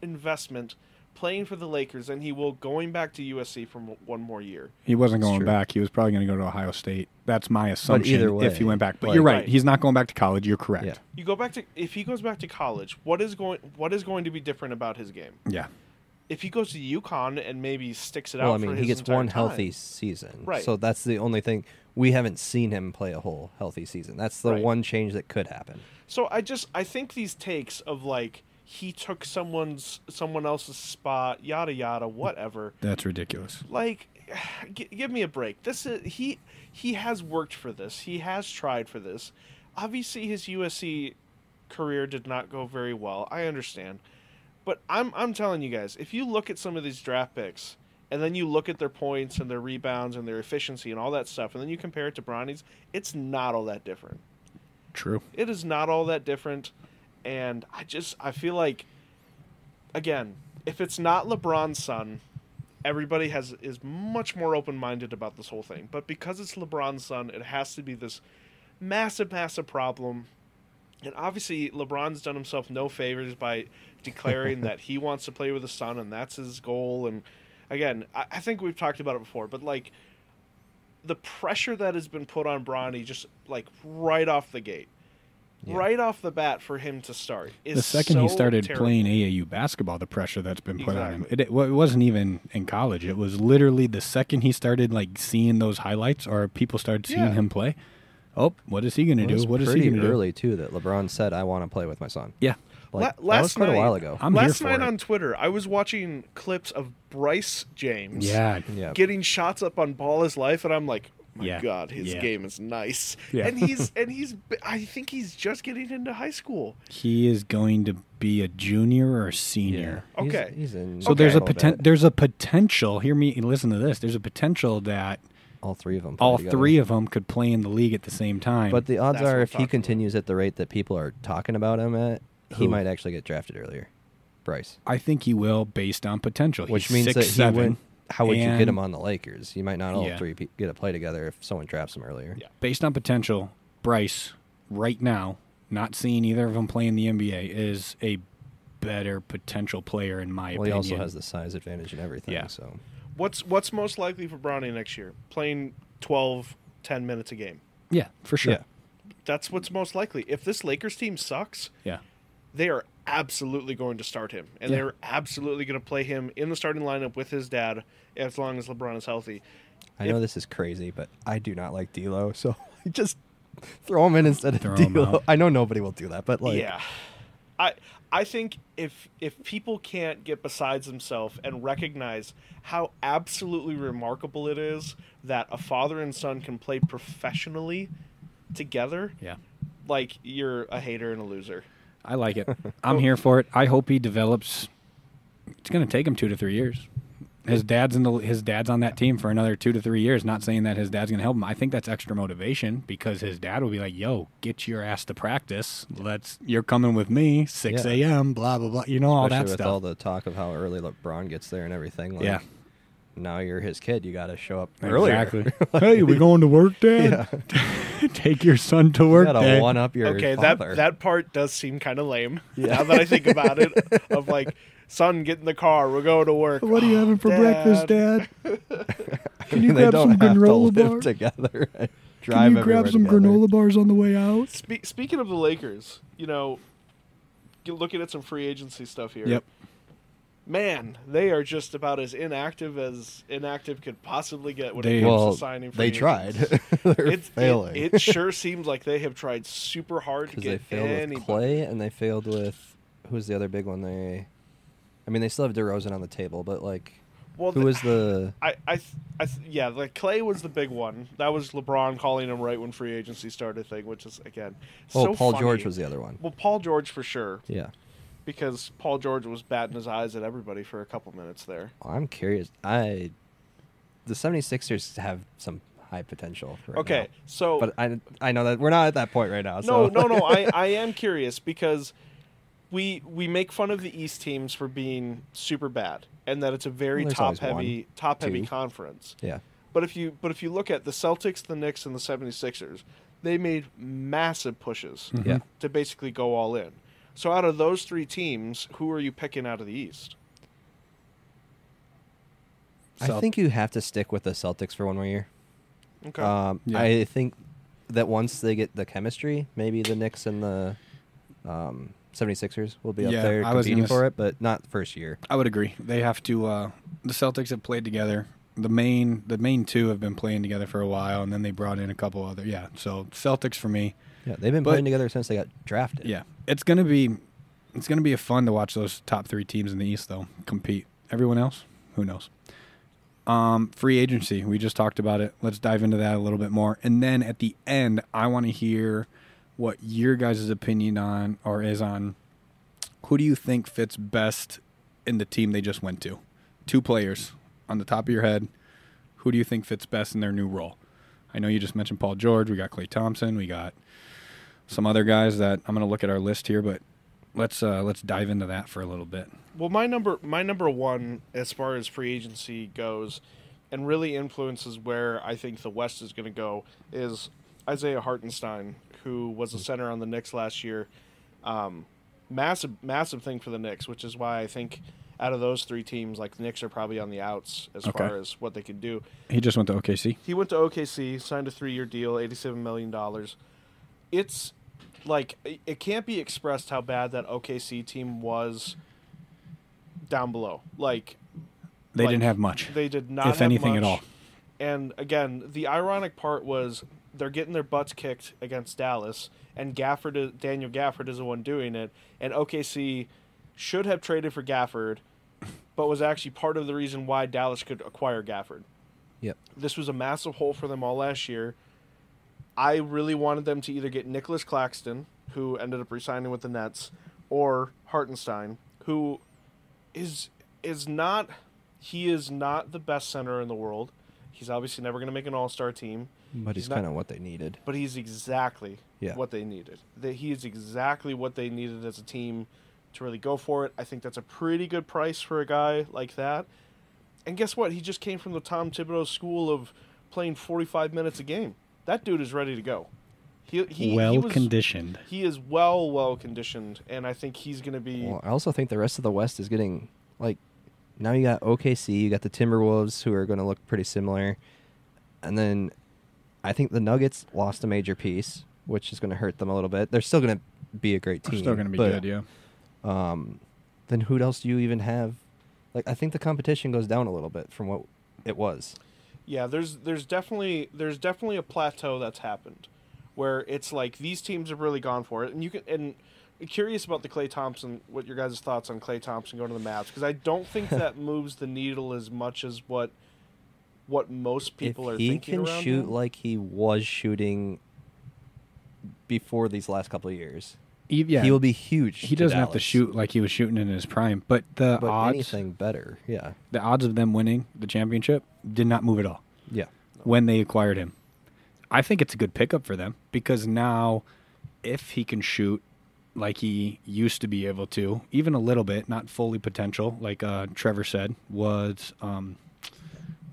investment playing for the Lakers than he will going back to USC for one more year. He wasn't That's going true. back. He was probably going to go to Ohio State. That's my assumption either way, if he went back. But like- you're right. Right. He's not going back to college. You're correct. Yeah. You go back to if he goes back to college, what is going to be different about his game? Yeah. If he goes to UConn and maybe sticks it Well, out I mean, for he his gets entire one time. healthy season. Right. So that's the only thing. We haven't seen him play a whole healthy season. That's the Right. one change that could happen. So I think these takes of he took someone else's spot, yada yada, whatever. That's ridiculous. Give me a break. This is he has worked for this. He has tried for this. Obviously, his USC career did not go very well. I understand, but I'm telling you guys, if you look at some of these draft picks and then you look at their points and their rebounds and their efficiency and all that stuff, and then you compare it to Bronny's, it's not all that different. True. It is not all that different, and I feel again, if it's not LeBron's son, everybody is much more open-minded about this whole thing. But because it's LeBron's son, it has to be this massive, massive problem. And obviously, LeBron's done himself no favors by declaring that he wants to play with his son, and that's his goal. And again, I think we've talked about it before, but the pressure that has been put on Bronny just right off the gate. Yeah. Right off the bat for him to start is The second he so started terrible. playing AAU basketball, the pressure that's been put on him. Exactly. It wasn't even in college. It was literally the second he started seeing those highlights or people started seeing Yeah. him play. Oh, what is he going to It do? was What is he pretty going to do? early too that LeBron said, "I want to play with my son." Yeah. That last was quite night, a while ago. I'm here last for night it. on Twitter, I was watching clips of Bryce James Yeah. Yeah. getting shots up on Ball is Life, and I'm like, My God, his game is nice. Yeah. And I think he's just getting into high school. He is going to be a junior or a senior. Yeah. Okay. He's in. So there's a potential. Hear me. Listen to this. There's a potential that all three of them. Could play in the league at the same time. But the odds That's are, what if I'm he talking continues at the rate that people are talking about him at, he Who? might actually get drafted earlier. Bryce. I think he will, based on potential. Which He's means that 6'7", he went. How would you get and- him on the Lakers? You might not all Yeah. three get to play together if someone drafts him earlier. Yeah. Based on potential, Bryce, right now, not seeing either of them play in the NBA, is a better potential player in my Well, he opinion. also has the size advantage and everything. Yeah. So What's most likely for Bronny next year? Playing 12, 10 minutes a game. Yeah, for sure. Yeah. That's what's most likely. If this Lakers team sucks, Yeah. they are absolutely going to start him. And Yeah. they're absolutely going to play him in the starting lineup with his dad as long as LeBron is healthy. I know this is crazy, but I do not like D'Lo, so just throw him in instead of Throw him D'Lo. out. I know nobody will do that, but like, Yeah. I think if people can't get besides themselves and recognize how absolutely remarkable it is that a father and son can play professionally together, Yeah. like, you're a hater and a loser. I like it. I'm here for it. I hope he develops. It's going to take him 2 to 3 years. His dad's on that team for another 2 to 3 years. Not saying that his dad's going to help him. I think that's extra motivation because his dad will be like, "Yo, get your ass to practice. You're coming with me. 6 a.m. Blah blah blah. You know all especially that with stuff." all the talk of how early LeBron gets there and everything. Like, Yeah. Now you're his kid. You got to show up earlier. Exactly. Hey, we going to work, Dad? Yeah. Take your son to work, You got to Dad. one up your Okay, father. that part does seem kind of lame. Yeah. Now that I think about it, of like, son, get in the car. We're going to work. What are you having for breakfast, Dad? Can you they grab don't some have to granola live bars? together. And drive Can you everywhere grab some together. granola bars on the way out? Speaking of the Lakers, looking at some free agency stuff here. Yep. Man, they are just about as inactive could possibly get when They- it comes Well, to signing free they agents. tried. They're failing. It sure seems like they have tried super hard to Because they get failed anybody. with Clay and they failed with who's the other big one? They still have DeRozan on the table, but like, Well, who was the? like Clay was the big one. That was LeBron calling him right when free agency started thing, which is again. So Paul funny. George was the other one. Well, Paul George for sure, Yeah, because Paul George was batting his eyes at everybody for a couple minutes there. I'm curious. The 76ers have some high potential. Right Okay, now. so But I know that we're not at that point right now. So. No. I am curious because we make fun of the East teams for being super bad and that it's a very Well, there's always top heavy two. conference. Yeah. But if you look at the Celtics, the Knicks, and the 76ers, they made massive pushes Yeah. to basically go all in. So out of those three teams, who are you picking out of the East? I think you have to stick with the Celtics for one more year. Okay. Yeah. I think that once they get the chemistry, maybe the Knicks and the 76ers will be up Yeah, there I was competing gonna for it, but not the first year. I would agree. They have to. The Celtics have played together. The main two have been playing together for a while, and then they brought in a couple other. Yeah, so Celtics for me. Yeah, they've been But- playing together since they got drafted. Yeah, it's gonna be a fun to watch those top three teams in the East though compete. Everyone else, who knows? Free agency. We just talked about it. Let's dive into that a little bit more, and then at the end, I want to hear what your guys' opinion is on who do you think fits best in the team they just went to? 2 players on the top of your head. Who do you think fits best in their new role? I know you just mentioned Paul George. We got Klay Thompson. We got some other guys that I'm going to look at our list here, but let's dive into that for a little bit. Well, my number one as far as free agency goes, and really influences where I think the West is going to go, is Isaiah Hartenstein, who was a center on the Knicks last year. Massive thing for the Knicks, which is why I think out of those 3 teams, like the Knicks are probably on the outs as far as what they could do. He just went to OKC. He went to OKC, signed a 3-year deal, $87 million. It's like it can't be expressed how bad that OKC team was down below. They didn't have much. They did not if have anything much. at all. And again, the ironic part was they're getting their butts kicked against Dallas, and Daniel Gafford is the one doing it. And OKC should have traded for Gafford, but was actually part of the reason why Dallas could acquire Gafford. Yep. This was a massive hole for them all last year. I really wanted them to either get Nicholas Claxton, who ended up re-signing with the Nets, or Hartenstein, who is not the best center in the world. He's obviously never going to make an all-star team. But he's kind of what they needed. But he's exactly what they needed. He is exactly what they needed as a team to really go for it. I think that's a pretty good price for a guy like that. And guess what? He just came from the Tom Thibodeau school of playing 45 minutes a game. That dude is ready to go. Conditioned. He is well conditioned, and I think he's going to be... Well, I also think the rest of the West is getting, like, now you got OKC, you got the Timberwolves, who are going to look pretty similar. And then I think the Nuggets lost a major piece, which is going to hurt them a little bit. They're still going to be a great team. They're still going to be good, yeah. Then who else do you even have? Like, I think the competition goes down a little bit from what it was. Yeah, there's definitely a plateau that's happened, where it's like these teams have really gone for it, and I'm curious about the Klay Thompson. What your guys' thoughts on Klay Thompson going to the Mavs? Because I don't think that moves the needle as much as what most people are thinking around him. If he can shoot like he was shooting before these last couple of years, he will be huge. He doesn't have to shoot like he was shooting in his prime, but odds, anything better, yeah. The odds of them winning the championship did not move at all. Yeah, when they acquired him, I think it's a good pickup for them because now, if he can shoot like he used to be able to, even a little bit, not fully potential, like Trevor said, was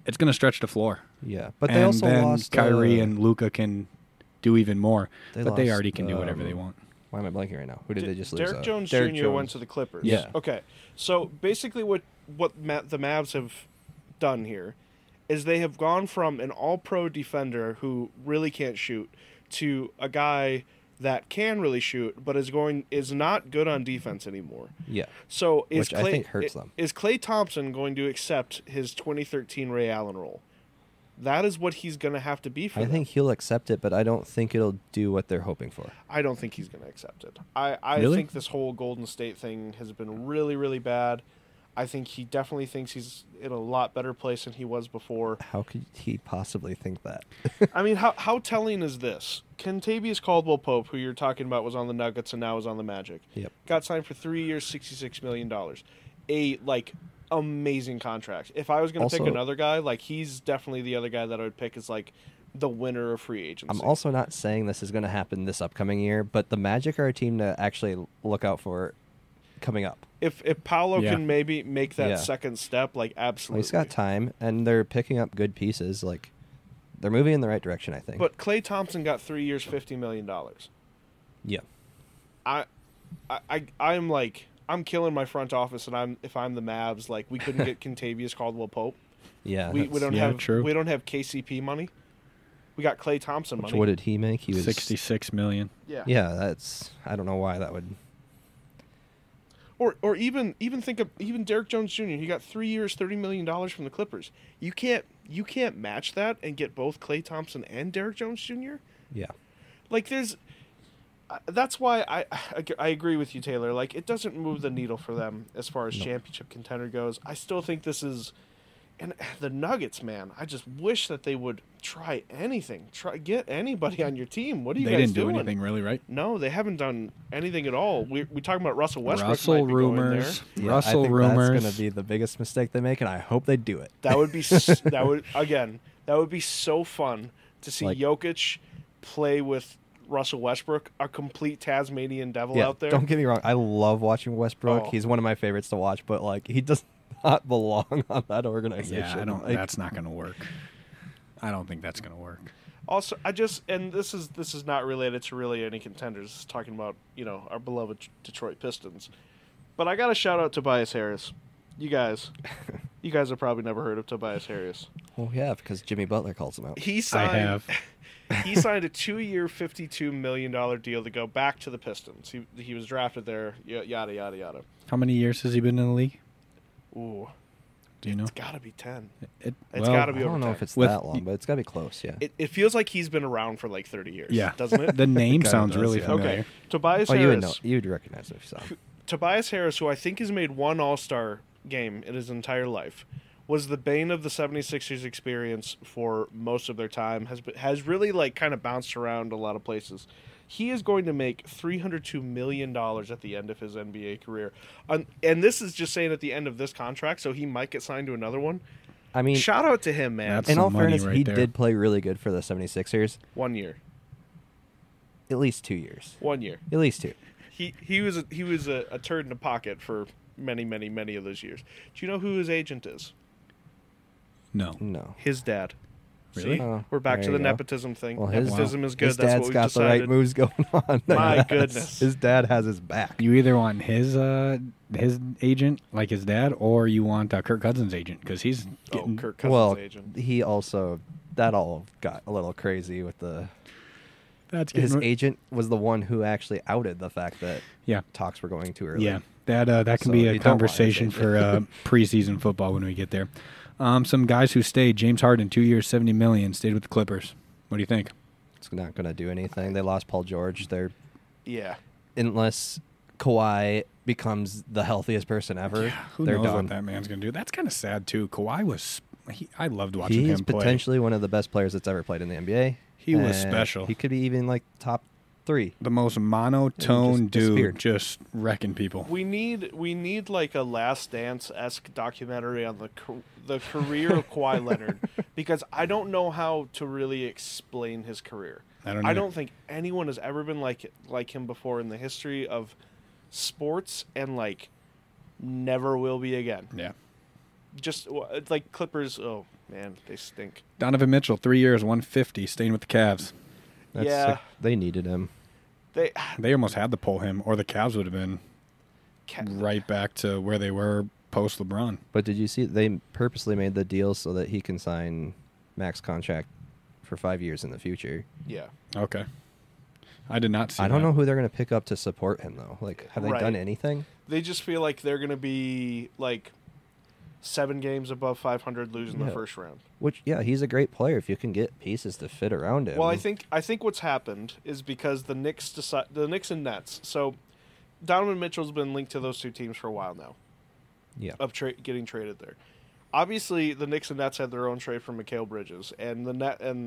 it's going to stretch the floor. Yeah, but they also lost Kyrie and Luka can do even more, they already can do whatever they want. Why am I blanking right now? Who did they just lose? Derek Jones Jr. went to the Clippers. Yeah. Okay. So basically, what the Mavs have done here is they have gone from an all-pro defender who really can't shoot to a guy that can really shoot, but is not good on defense anymore. Yeah. So which I think hurts them. Is Klay Thompson going to accept his 2013 Ray Allen role? That is what he's going to have to be for them. I think he'll accept it, but I don't think it'll do what they're hoping for. I don't think he's going to accept it. I Really? think this whole Golden State thing has been really, really bad. I think he definitely thinks he's in a lot better place than he was before. How could he possibly think that? I mean, how telling is this? Kentavious Caldwell-Pope, who you're talking about, was on the Nuggets and now is on the Magic. Yep. Got signed for 3 years, $66 million. Amazing contract. If I was going to pick another guy, he's definitely the other guy that I would pick as the winner of free agency. I'm also not saying this is going to happen this upcoming year, but the Magic are a team to actually look out for coming up. If Paolo can maybe make that second step, absolutely. Well, he's got time, and they're picking up good pieces. They're moving in the right direction, I think. But Klay Thompson got 3 years, $50 million. Yeah. I'm killing my front office, and if I'm the Mavs, we couldn't get Kentavious Caldwell-Pope. Yeah, we don't have true. We don't have KCP money. We got Klay Thompson money. What did he make? He was $66 million. Yeah. Yeah, that's I don't know why that would. Or even think of Derek Jones Jr. He got 3 years, $30 million from the Clippers. You can't match that and get both Klay Thompson and Derek Jones Jr. Yeah. That's why I agree with you, Taylor. It doesn't move the needle for them as far as championship contender goes. I still think this is, and the Nuggets, man. I just wish that they would try anything. Get anybody on your team. What are you guys doing? They didn't do anything really, right? No, they haven't done anything at all. We talking about Russell Westbrook. Russell rumors. Yeah, Russell I think rumors. That's going to be the biggest mistake they make, and I hope they do it. That would be that would be so fun to see Jokic play with Russell Westbrook, a complete Tasmanian devil out there. Don't get me wrong. I love watching Westbrook. Oh. He's one of my favorites to watch, but he does not belong on that organization. Yeah, I don't. That's not going to work. I don't think that's going to work. Also, and this is not related to really any contenders. This is talking about our beloved Detroit Pistons. But I got to shout out Tobias Harris. You guys have probably never heard of Tobias Harris. Well, yeah, because Jimmy Butler calls him out. I have. He signed a 2-year, $52 million deal to go back to the Pistons. He was drafted there, yada, yada, yada. How many years has he been in the league? Ooh. Do you know? It's got to be 10. It's got to be over 10. I don't know if it's that long, but it's got to be close, yeah. It feels like he's been around for 30 years, doesn't it? The name It sounds does, really yeah. familiar. Okay. Tobias You would Harris. know. You would recognize it if you saw him. Tobias Harris, who I think has made one All-Star game in his entire life, was the bane of the 76ers experience for most of their time, has really like kind of bounced around a lot of places. He is going to make $302 million at the end of his NBA career. And this is just saying at the end of this contract, so he might get signed to another one. I mean, shout out to him, man. That's in all some money fairness, right he there. did play really good for the 76ers. 1 year. At least 2 years. 1 year. At least 2. He was a turd in the pocket for many of those years. Do you know who his agent is? No. No. His dad. Really? See? Oh, We're back to there the you go. nepotism thing. Well, his- Nepotism is good. His That's dad's what we've got decided. the right moves going on. My Yes. goodness. His dad has his back. You either want his agent, like his dad, or you want Kirk Cousins' agent, because he's getting... Kirk Cousins' Well, agent. he also, that all got a little crazy with the... That's His getting... agent was the one who actually outed the fact that Yeah. talks were going too early. Yeah, that can So be you a don't want conversation his for preseason football when we get there. Some guys who stayed: James Harden, 2 years, $70 million, stayed with the Clippers. What do you think? It's not going to do anything. They lost Paul George. They're Yeah. unless Kawhi becomes the healthiest person ever, Who they're knows done. what that man's gonna do? That's kind of sad too. Kawhi was, I loved watching He's him play. potentially one of the best players that's ever played in the NBA. He was and special. He could be even like top 3. The most monotone just disappeared. dude, just wrecking people. We need like a Last Dance-esque documentary on the career of Kawhi Leonard, because I don't know how to really explain his career. I don't. I either. don't think anyone has ever been like him before in the history of sports, and like never will be again. Yeah. Just like Clippers. Oh man, they stink. Donovan Mitchell, 3 years, 150, staying with the Cavs. That's Yeah. like, they needed him. They almost had to pull him, or the Cavs would have been right back to where they were post LeBron. But did you see they purposely made the deal so that he can sign max contract for 5 years in the future? Yeah. Okay. I did not see I don't that. know who they're going to pick up to support him though. Like, have they Right. done anything? They just feel like they're going to be like 7 games above 500, losing the Yeah. first round. Which, yeah, he's a great player if you can get pieces to fit around him. Well, I think what's happened is because the Knicks and Nets. So Donovan Mitchell's been linked to those two teams for a while now. Yeah. Of getting traded there. Obviously, the Knicks and Nets had their own trade for Mikal Bridges, and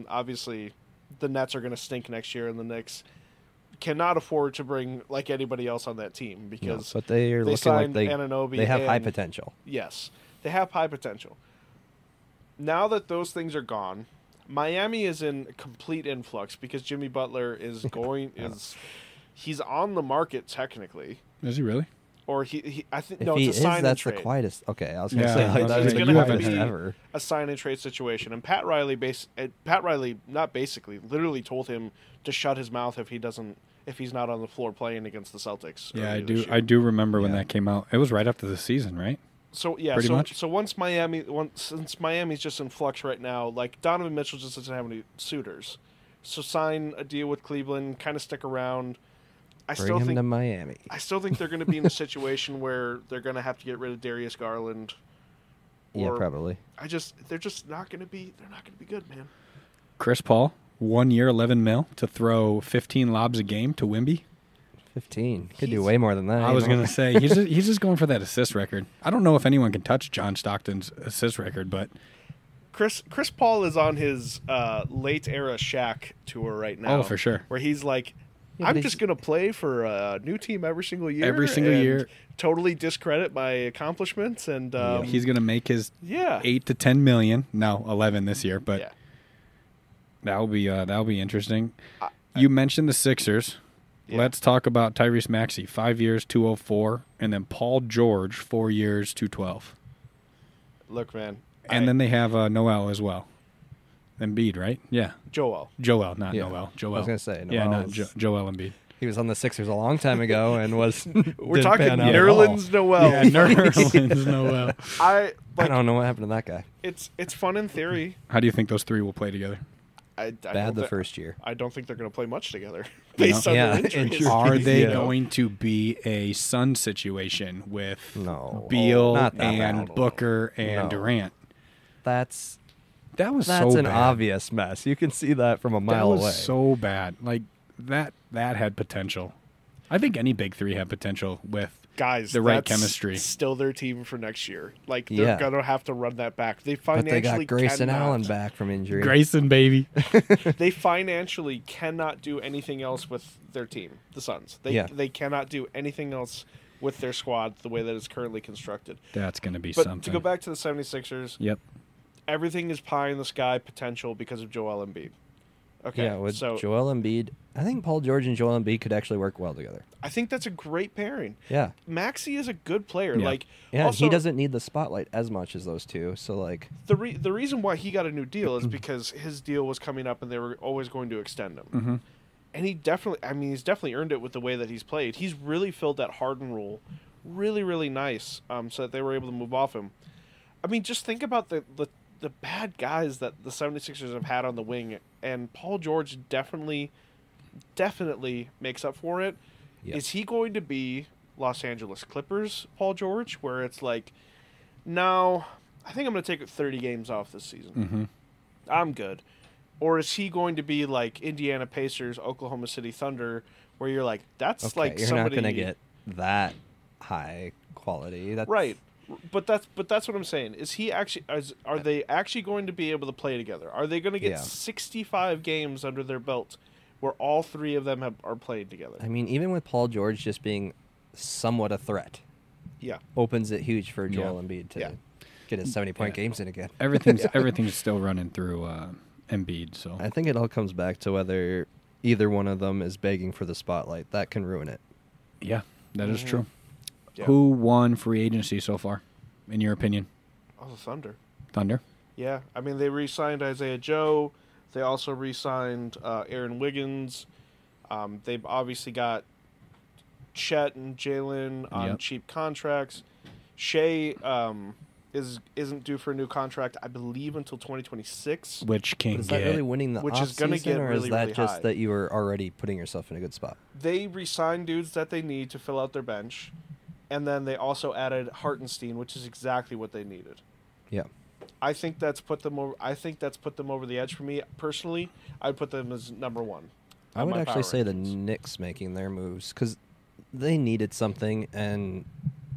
obviously the Nets are going to stink next year, and the Knicks cannot afford to bring like anybody else on that team No, because but they are they looking like signed they Anunoby have high and- potential. Yes, they have high potential. Now that those things are gone, Miami is in complete influx because Jimmy Butler is he's on the market technically, Is he really? or he I think If no, he it's a is, sign and that's the trade. quietest. Okay, I was going to Yeah, say I like, was that gonna is say, the you haven't quietest had- ever. A sign and trade situation, and Pat Riley literally told him to shut his mouth if he's not on the floor playing against the Celtics. Yeah, earlier this year. I do remember when Yeah. that came out. It was right after the season, right? So yeah, Pretty much. So since Miami's just in flux right now, like Donovan Mitchell just doesn't have any suitors. So sign a deal with Cleveland, kind of stick around. I Bring still him think to Miami. they're going to be in a situation where they're going to have to get rid of Darius Garland. Yeah, or- probably. They're just not going to be. They're not going to be good, man. Chris Paul, 1 year, 11 mil to throw 15 lobs a game to Wimby. 15. Could do He's- way more than that. I was going to say, he's just going for that assist record. I don't know if anyone can touch John Stockton's assist record, but Chris Paul is on his late era Shaq tour right now. oh, for sure. Where he's like, Yeah, but I'm he's- just going to play for a new team every single year. Every single and year. Totally discredit my accomplishments. And He's going to make his yeah. 8 to 10 million. No, 11 this year, but Yeah. that'll be interesting. You mentioned the Sixers. Yeah. Let's talk about Tyrese Maxey, 5 years, 204, and then Paul George, 4 years, 212. Look, man. And then they have Noel as well. Embiid, right? Yeah. Joel. Joel, not Yeah. Noel. Joel. I was going to say. yeah, Noel not is- Joel Embiid. He was on the Sixers a long time ago and was. We're didn't talking pan out at all. Nerlens Noel. Yeah, Nerlens Noel. I I don't know what happened to that guy. It's fun in theory. How do you think those three will play together? I Bad don't the thi- first year. I don't think they're going to play much together You based know? on Yeah, their injuries. injuries. Are they Yeah. going to be a Sun situation with No. Beal Not that and bad. Booker and No. Durant? That's That was That's so an bad. obvious mess. You can see that from a mile that was away. so bad. Like that had potential. I think any big three had potential with guys, the right that's chemistry. still their team for next year. Like, they're going to have to run that back. They financially But they got Grayson cannot, Allen back from injury. Grayson, baby. They financially cannot do anything else with their team, the Suns. They cannot do anything else with their squad the way that it's currently constructed. That's going to be But something. to go back to the 76ers, Yep. everything is pie in the sky potential because of Joel Embiid. Okay, Yeah, with so Joel Embiid, I think Paul George and Joel Embiid could actually work well together. I think that's a great pairing. Yeah. Maxey is a good player. Yeah. Like, Yeah, also, he doesn't need the spotlight as much as those two. So, like, the reason why he got a new deal is because his deal was coming up and they were always going to extend him. Mm-hmm. And he's definitely earned it with the way that he's played. He's really filled that Harden role really, really nice, so that they were able to move off him. I mean, just think about the bad guys that the 76ers have had on the wing, and Paul George definitely makes up for it. Yep. Is he going to be Los Angeles Clippers Paul George, where it's like, no, I think I'm going to take 30 games off this season. Mm-hmm. I'm good. Or is he going to be like Indiana Pacers, Oklahoma City Thunder, where you're like, that's okay, like you're somebody... not going to get that high quality. That's... Right. But that's what I'm saying. Is he actually? Are they actually going to be able to play together? Are they going to get 65 games under their belt, where all three of them are played together? I mean, even with Paul George just being somewhat a threat, opens it huge for Joel Embiid to get his 70-point games in again. Everything's still running through Embiid. So I think it all comes back to whether either one of them is begging for the spotlight. That can ruin it. Yeah, that is true. Yeah. Who won free agency so far, in your opinion? Oh, the Thunder. Thunder? Yeah, I mean, they re-signed Isaiah Joe. They also re-signed Aaron Wiggins. They've obviously got Chet and Jalen on cheap contracts. Shea isn't due for a new contract, I believe, until 2026. Which can But is that really winning the which is going to offseason, get or really, is that really just high. that you were already putting yourself in a good spot? They re-signed dudes that they need to fill out their bench, and then they also added Hartenstein, which is exactly what they needed. Yeah. I think that's put them over. I think that's put them over the edge for me personally. I'd put them as number one. I would actually say the rankings. Knicks making their moves because they needed something, and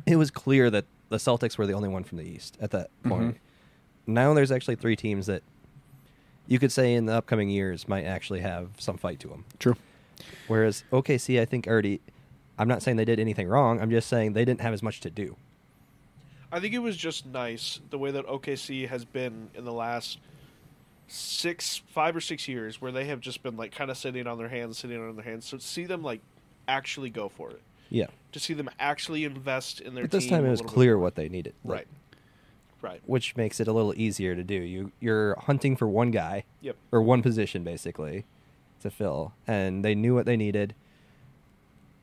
it was clear that the Celtics were the only one from the East at that point. Now there's actually three teams that you could say in the upcoming years might actually have some fight to them. True. Whereas OKC, I think already, I'm not saying they did anything wrong. I'm just saying they didn't have as much to do. I think it was just nice the way that OKC has been in the last 5 or 6 years, where they have just been like kind of sitting on their hands. So to see them like actually go for it. Yeah. To see them actually invest in their But this team time it a was little bit clear more. what they needed. Right. Right. Which makes it a little easier to do. You're hunting for one guy. Yep. Or one position, basically, to fill. And they knew what they needed.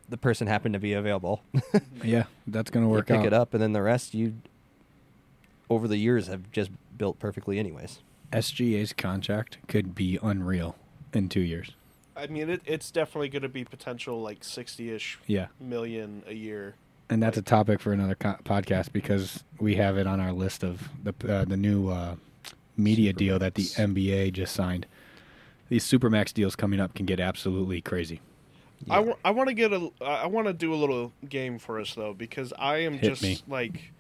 The person happened to be available. Yeah, that's going to work pick out. it up, and then the rest you, over the years, have just built perfectly anyways. SGA's contract could be unreal in 2 years. I mean, it's definitely going to be potential like 60-ish million a year. And that's a topic for another podcast because we have it on our list of the new media deal that the NBA just signed. These Supermax deals coming up can get absolutely crazy. Yeah. I want to do a little game for us though, because I am like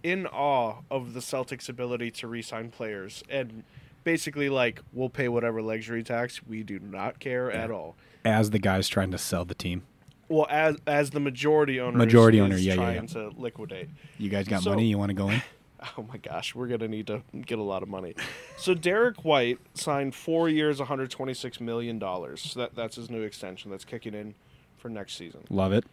in awe of the Celtics' ability to re-sign players, and basically like we'll pay whatever luxury tax, we do not care at all. As the guys trying to sell the team. Well, as the majority owner is trying to liquidate. You guys got money? You want to go in? Oh my gosh, we're gonna need to get a lot of money. So Derek White signed 4 years, $126 million. So that's his new extension. That's kicking in for next season. Love it.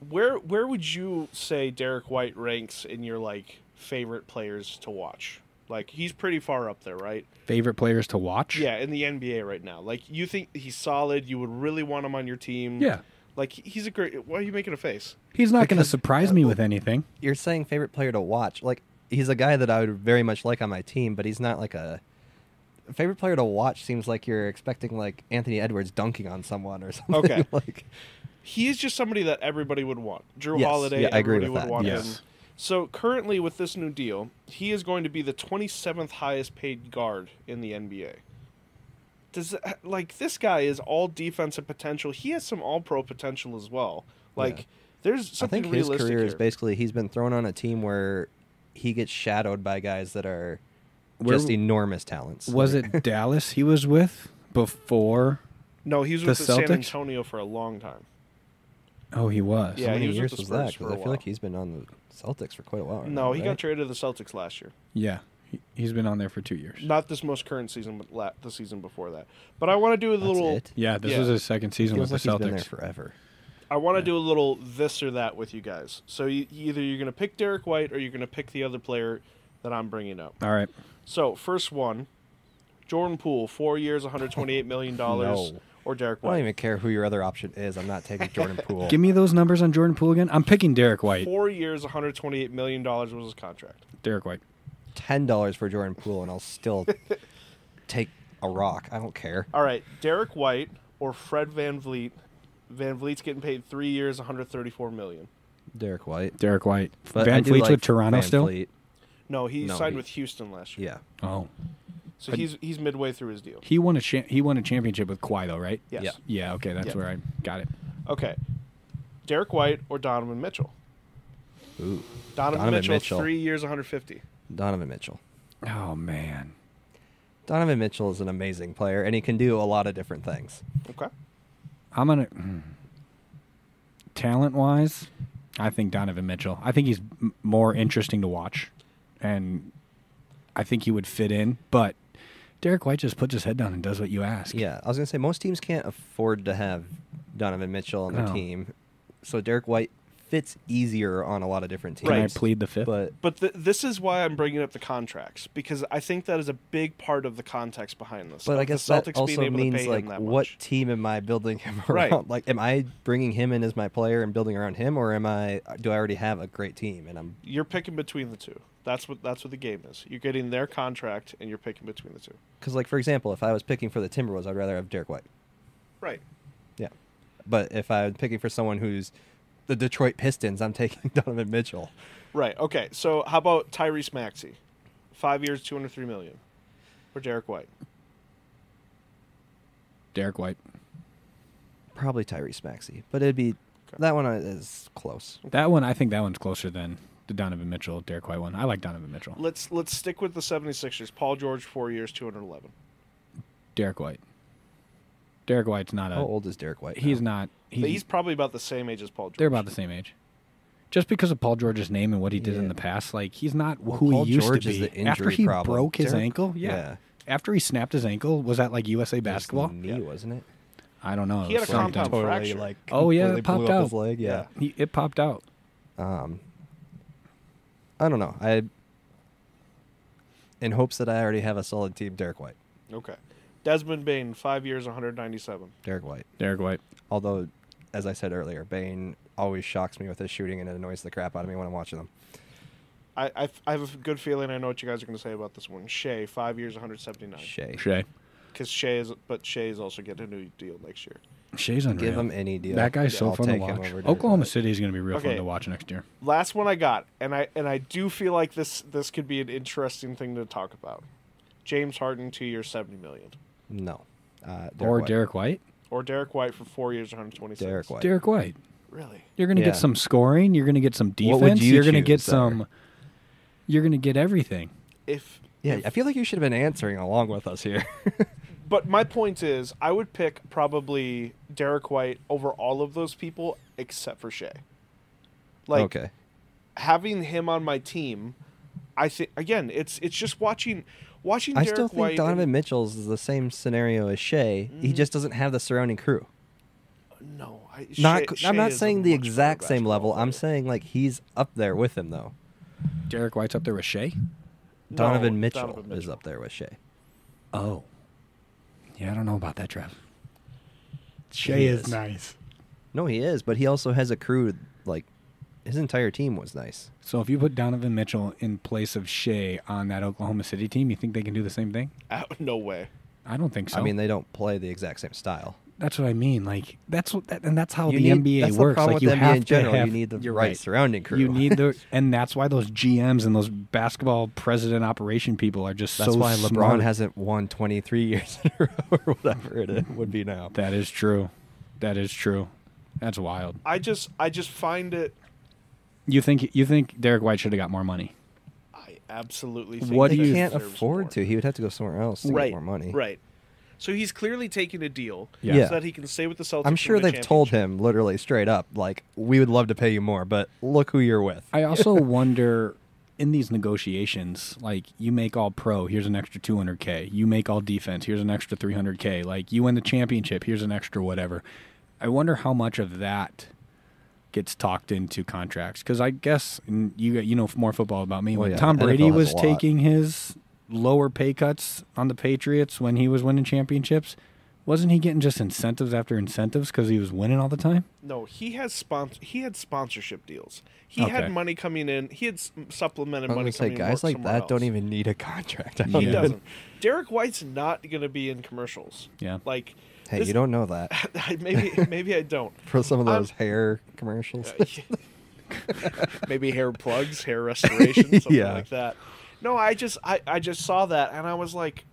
Where would you say Derek White ranks in your like favorite players to watch? Like he's pretty far up there, right? Favorite players to watch? Yeah, in the NBA right now. Like you think he's solid? You would really want him on your team? Yeah. Like he's a great. Why are you making a face? He's not going to surprise me with anything. You're saying favorite player to watch. Like, he's a guy that I would very much like on my team, but he's not like a favorite player to watch. Seems like you're expecting like Anthony Edwards dunking on someone or something. Okay. Like, he is just somebody that everybody would want. Drew Yes, Holiday, yeah, I agree everybody with would that, want yes. him. So currently with this new deal, he is going to be the 27th highest paid guard in the NBA. Like this guy is all defensive potential. He has some all-pro potential as well. Like There's I something think his realistic career here. is basically he's been thrown on a team where he gets shadowed by guys that are Where- just enormous talents. Was it Dallas he was with before? No, he was the with the San Celtics? Antonio for a long time. Oh, he was. Yeah, How he many was with years the was Spurs that? for Because a I feel while. like he's been on the Celtics for quite a while. No, he right? got traded to the Celtics last year. Yeah, he's been on there for 2 years. Not this most current season, but the season before that. But I want to do a That's little. it? Yeah, this Yeah. was his second season Feels with like the he's been there Celtics. forever. I want to Yeah. do a little this or that with you guys. So either you're going to pick Derek White or you're going to pick the other player that I'm bringing up. All right. So first one, Jordan Poole, 4 years, $128 million, No. or Derek I don't White. even care who your other option is. I'm not taking Jordan Poole. Give me those numbers on Jordan Poole again. I'm picking Derek White. 4 years, $128 million was his contract. Derek White. $10 for Jordan Poole, and I'll still take a rock. I don't care. All right, Derek White or Fred VanVleet. VanVleet's getting paid 3 years, $134 million. Derek White. Derek White. But I Van do Fleet's like with Toronto Van still? Fleet. No, he No, signed he- with Houston last year. Yeah. Oh. So he's midway through his deal. He won a championship with Kawhi though, right? Yes. Yeah. Yeah, okay, that's Yeah. where I got it. Okay. Derek White or Donovan Mitchell. Ooh. Donovan Mitchell, 3 years, 150. Donovan Mitchell. Oh man. Donovan Mitchell is an amazing player, and he can do a lot of different things. Okay. I'm gonna talent wise, I think Donovan Mitchell. I think he's more interesting to watch, and I think he would fit in. But Derek White just puts his head down and does what you ask. Yeah, I was going to say, most teams can't afford to have Donovan Mitchell on their No. team. So Derek White fits easier on a lot of different teams. Can I Right. plead the fifth? But But this is why I'm bringing up the contracts, because I think that is a big part of the context behind this. But I of the guess that Celtics also being able to means, pay him like, that what much. team am I building him around? Right. Like, am I bringing him in as my player and building around him, or do I already have a great team? And I'm You're picking between the two. That's what the game is. You're getting their contract and you're picking between the two. because, like, for example, if I was picking for the Timberwolves, I'd rather have Derek White. Right. Yeah, but if I was picking for someone who's the Detroit Pistons, I'm taking Donovan Mitchell. Right. Okay. So how about Tyrese Maxey? 5 years, $203 million. Or Derek White. Derek White. Probably Tyrese Maxey, but it'd be that one is close. That one, I think that one's closer than the Donovan Mitchell, Derek White one. I like Donovan Mitchell. Let's stick with the 76ers. Paul George, 4 years, $211. Derek White. Derek White's not a. How old is Derek White? He's now? not. But he's probably about the same age as Paul George. They're about the same age. Just because of Paul George's name and what he did in Yeah. the past, like he's not Well, who Paul he used George to is be. the injury After he problem. broke his Derek- ankle, After he snapped his ankle, was that like USA basketball? His knee, Yeah. wasn't it? I don't know. He had a Something. compound fracture. Like, Oh, yeah, completely it popped blew up out. his leg. Yeah. It popped out. I don't know. In hopes that I already have a solid team, Derek White. Okay. Desmond Bain, 5 years, 197. Derek White. Derek White. Although, as I said earlier, Bane always shocks me with his shooting, and it annoys the crap out of me when I'm watching them. I have a good feeling I know what you guys are going to say about this one. Shea, 5 years, 179. Shea. Shea. Because Shea is also getting a new deal next year. Shea's unreal. Give him any deal. That guy's Yeah, so I'll fun to take him watch. over Derek Oklahoma White. City is going to be real fun Okay. to watch next year. Last one I got, and I do feel like this could be an interesting thing to talk about. James Harden, 2 years, $70 million. No. Or White. Derek White. Or Derek White for 4 years, 126. Derek White. Derek White. Really? You're going to Yeah. get some scoring. You're going to get some defense. What would you You're going to choose get there? some. You're going to get everything. Yeah, I feel like you should have been answering along with us here. But my point is, I would pick probably Derek White over all of those people except for Shea. Like, okay. having him on my team, I think again, it's just watching I Derek still think White. Donovan Mitchell's is the same scenario as Shea. He just doesn't have the surrounding crew. No, I'm not saying the exact same level. I'm saying like he's up there with him though. Derek White's up there with Shea. Donovan Mitchell is up there with Shea. Oh. Yeah, I don't know about that, Trev. Shea is nice. No, he is, but he also has a crew. Like his entire team was nice. So if you put Donovan Mitchell in place of Shea on that Oklahoma City team, you think they can do the same thing? No way. I don't think so. I mean, they don't play the exact same style. that's what I mean. Like that's what, and that's how You the need- NBA that's the works. problem Like with you NBA have in general. to have. You need the you're right surrounding crew. You need the, and that's why those GMs and those basketball president operation people are just That's so why LeBron smart. hasn't won 23 years in a row or whatever it would be now. That is true. That is true. That's wild. I just find it. You think Derek White should have got more money? I absolutely think What He do you- can't deserves afford more. to. He would have to go somewhere else to Right, get more money. Right. So he's clearly taking a deal Yeah. so that he can stay with the Celtics. I'm sure and win a they've told championship. him literally straight up, like, we would love to pay you more, but look who you're with. I also wonder, in these negotiations, like, you make all pro, here's an extra $200K. You make all defense, here's an extra $300K. Like, you win the championship, here's an extra whatever. I wonder how much of that gets talked into contracts. Because I guess, and you know more football about me, Well, when yeah, Tom NFL Brady has was a lot. taking his lower pay cuts on the Patriots when he was winning championships, wasn't he getting just incentives after incentives because he was winning all the time? No, he had sponsorship deals. He Okay. had money coming in. He had supplemented I was money gonna say, coming in. guys like somewhere that else. don't even need a contract. I He don't He even- doesn't. Derek White's not going to be in commercials. Yeah. Like, Hey, this- you don't know that. maybe I don't. For some of I'm- those hair commercials. Maybe hair plugs, hair restoration, something Yeah. like that. No, I just saw that and I was like,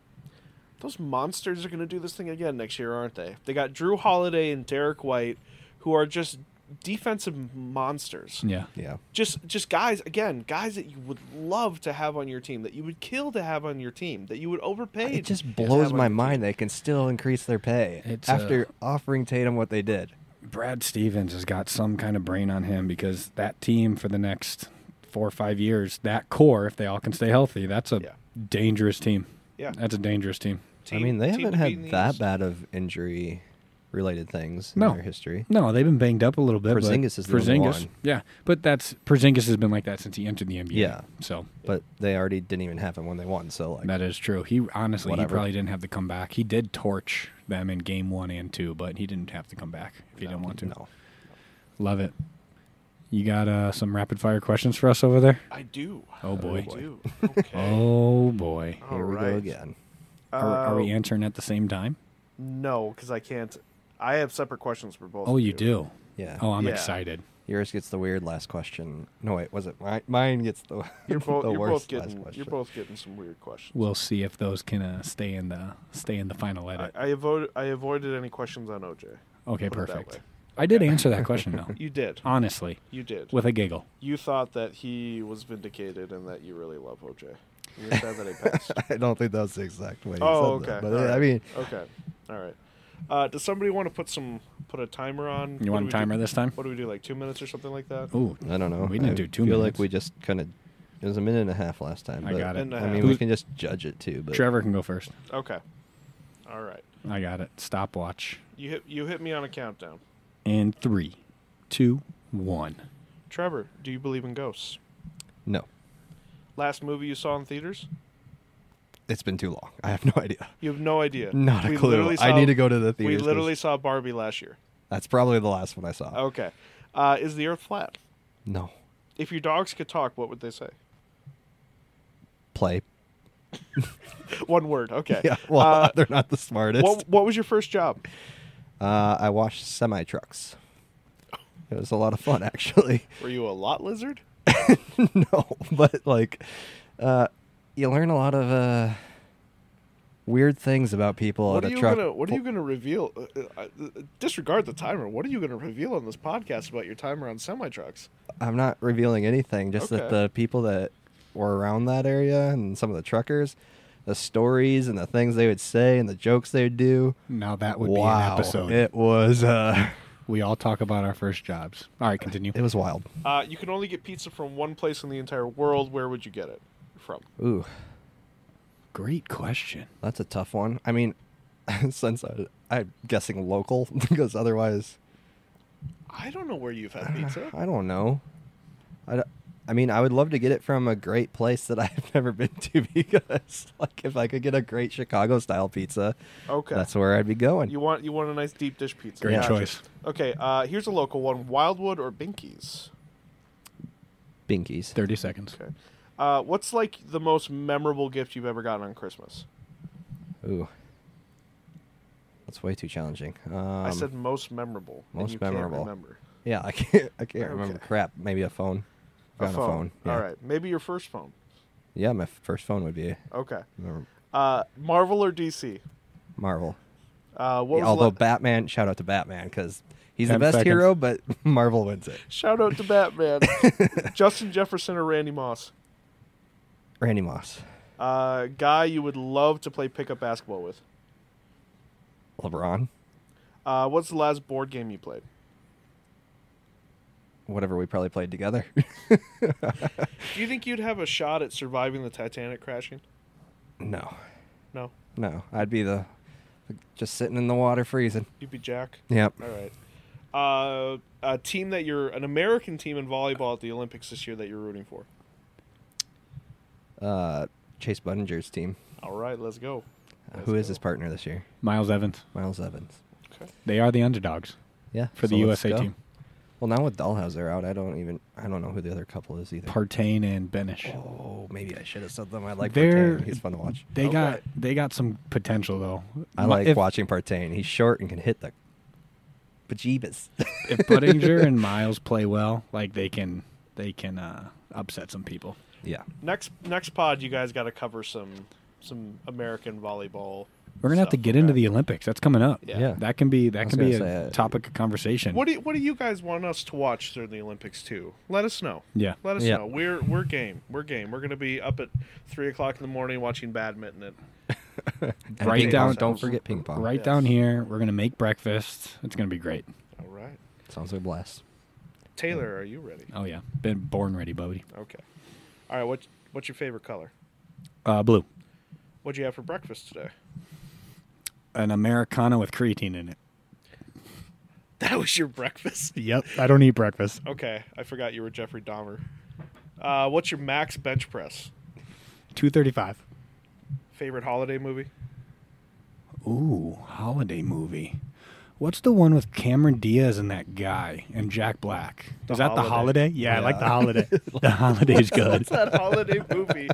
those monsters are going to do this thing again next year, aren't they? They got Drew Holiday and Derek White, who are just defensive monsters. Yeah. Yeah. Just guys that you would love to have on your team, that you would kill to have on your team, that you would overpay. It just to blows have on my your mind team. they can still increase their pay It's, after offering Tatum what they did. Brad Stevens has got some kind of brain on him because that team for the next 4 or 5 years, that core, if they all can stay healthy, that's a Yeah. dangerous team. Yeah. That's a dangerous team. I mean, they Team haven't to beat in had the that East. bad of injury-related things in No. their history. No, they've been banged up a little bit. but Porzingis is the only one. Yeah, but Porzingis has been like that since he entered the NBA. Yeah. So But they already didn't even have him when they won, so like that is true. He honestly, Whatever. he probably didn't have to come back. He did torch them in game 1 and 2, but he didn't have to come back if he didn't want to. no. Love it. You got some rapid fire questions for us over there? I do. Oh boy. I do. Okay. Oh boy. Here we go Alright. again. Are we answering at the same time? No, because I can't. I have separate questions for both. Oh, of you do. Yeah. Oh, I'm Yeah. excited. Yours gets the weird last question. No, wait, was it mine gets the You're both. the You're worst both last getting. question. You're both getting some weird questions. We'll see if those can stay in the final edit. I avoided any questions on OJ. Okay, Put it that perfect. way. I did answer that question though. You did. Honestly, You did. with a giggle. You thought that he was vindicated and that you really love OJ. You're sad that he passed. I don't think that was the exact way you Oh, said okay. that. But All right. I mean, Okay. All right. Does somebody want to put a timer on? You What want do a we timer do? this time? What do we do? Like 2 minutes or something like that? Ooh, I don't know. We didn't I do 2 feel minutes. like we just kind of. It was a minute and a half last time. I but, got it. And a I half. mean, we can just judge it too. But Trevor can go first. Okay. All right. I got it. Stopwatch. You hit me on a countdown. In 3, 2, 1. Trevor, do you believe in ghosts? no, Last movie you saw in theaters? it's been too long. I have no idea. You have no idea. Not a We clue. literally I saw- need to go to the We theaters. 'cause literally saw Barbie last year. That's probably the last one I saw. Okay. Is the Earth flat? No, If your dogs could talk, what would they say? play. One word. Okay. Yeah, well, they're not the smartest. What was your first job? I washed semi trucks. It was a lot of fun, actually. Were you a lot lizard? No, but like, you learn a lot of weird things about people What at are a you truck. gonna reveal? Disregard the timer. What are you gonna reveal on this podcast about your timer on semi trucks? I'm not revealing anything. Just that Okay. the people that were around that area and some of the truckers, the stories and the things they would say and the jokes they would do. Now that would be Wow, an episode. it was. We all talk about our first jobs. All right, continue. It was wild. You can only get pizza from one place in the entire world. Where would you get it from? Ooh, Great question. that's a tough one. I mean, since I'm guessing local, because otherwise, I don't know where you've had pizza. I don't know. I mean, I would love to get it from a great place that I've never been to because, like, if I could get a great Chicago-style pizza, Okay. that's where I'd be going. You want a nice deep dish pizza. Great Gotcha. choice. Okay. Here's a local one: Wildwood or Binky's. Binkies. 30 seconds. Okay. What's like the most memorable gift you've ever gotten on Christmas? Ooh. That's way too challenging. I said most memorable. and most you memorable. Can't remember. Yeah, I can't remember. Okay. Crap, maybe a phone. A Got phone. Yeah. All right. Maybe your first phone. Yeah, my first phone would be Okay. uh, Marvel or DC? Marvel. What was Although la- Batman, shout out to Batman because He's 10 the best seconds. hero, but Marvel wins it. Shout out to Batman. Justin Jefferson or Randy Moss? Randy Moss. Guy you would love to play pickup basketball with? LeBron. What's the last board game you played? Whatever we probably played together. Do you think you'd have a shot at surviving the Titanic crashing? No. No. No. I'd be just sitting in the water freezing. You'd be Jack? Yep. All right. A team that an American team in volleyball at the Olympics this year that you're rooting for? Chase Buddinger's team. All right, let's go. Who is his partner this year? Miles Evans. Miles Evans. Okay. They are the underdogs Yeah. for the let's USA go. team. Well, now with Dahlhauser out, I don't know who the other couple is either. Partain and Benish. Oh, maybe I should have said them. I like They're- Partain. He's fun to watch. They got some potential though. I like watching Partain. He's short and can hit the bejeebus. If Budinger and Miles play well, like they can upset some people. Yeah. Next pod, you guys got to cover some American volleyball. We're gonna have to stuff, get okay? into the Olympics. That's coming up. Yeah. That can be was a gonna say, topic of conversation. What do you guys want us to watch during the Olympics too? Let us know. Yeah. Let us Yeah. know. We're game. We're game. We're gonna be up at 3:00 in the morning watching badminton. And Write ping down- pong. Don't forget ping pong. Right Yes. down here. We're gonna make breakfast. It's gonna be great. All right. Sounds like a blast. Taylor, are you ready? Oh yeah, been born ready, buddy. Okay. All right. What's your favorite color? Blue. What'd you have for breakfast today? An Americano with creatine in it. That was your breakfast? Yep. I don't eat breakfast. Okay. I forgot you were Jeffrey Dahmer. What's your max bench press? 235. Favorite holiday movie? Ooh, holiday movie. What's the one with Cameron Diaz and that guy and Jack Black? The Is that The Holiday. Holiday? Yeah, I like Yeah. The Holiday. The Holiday's good. What's that holiday movie?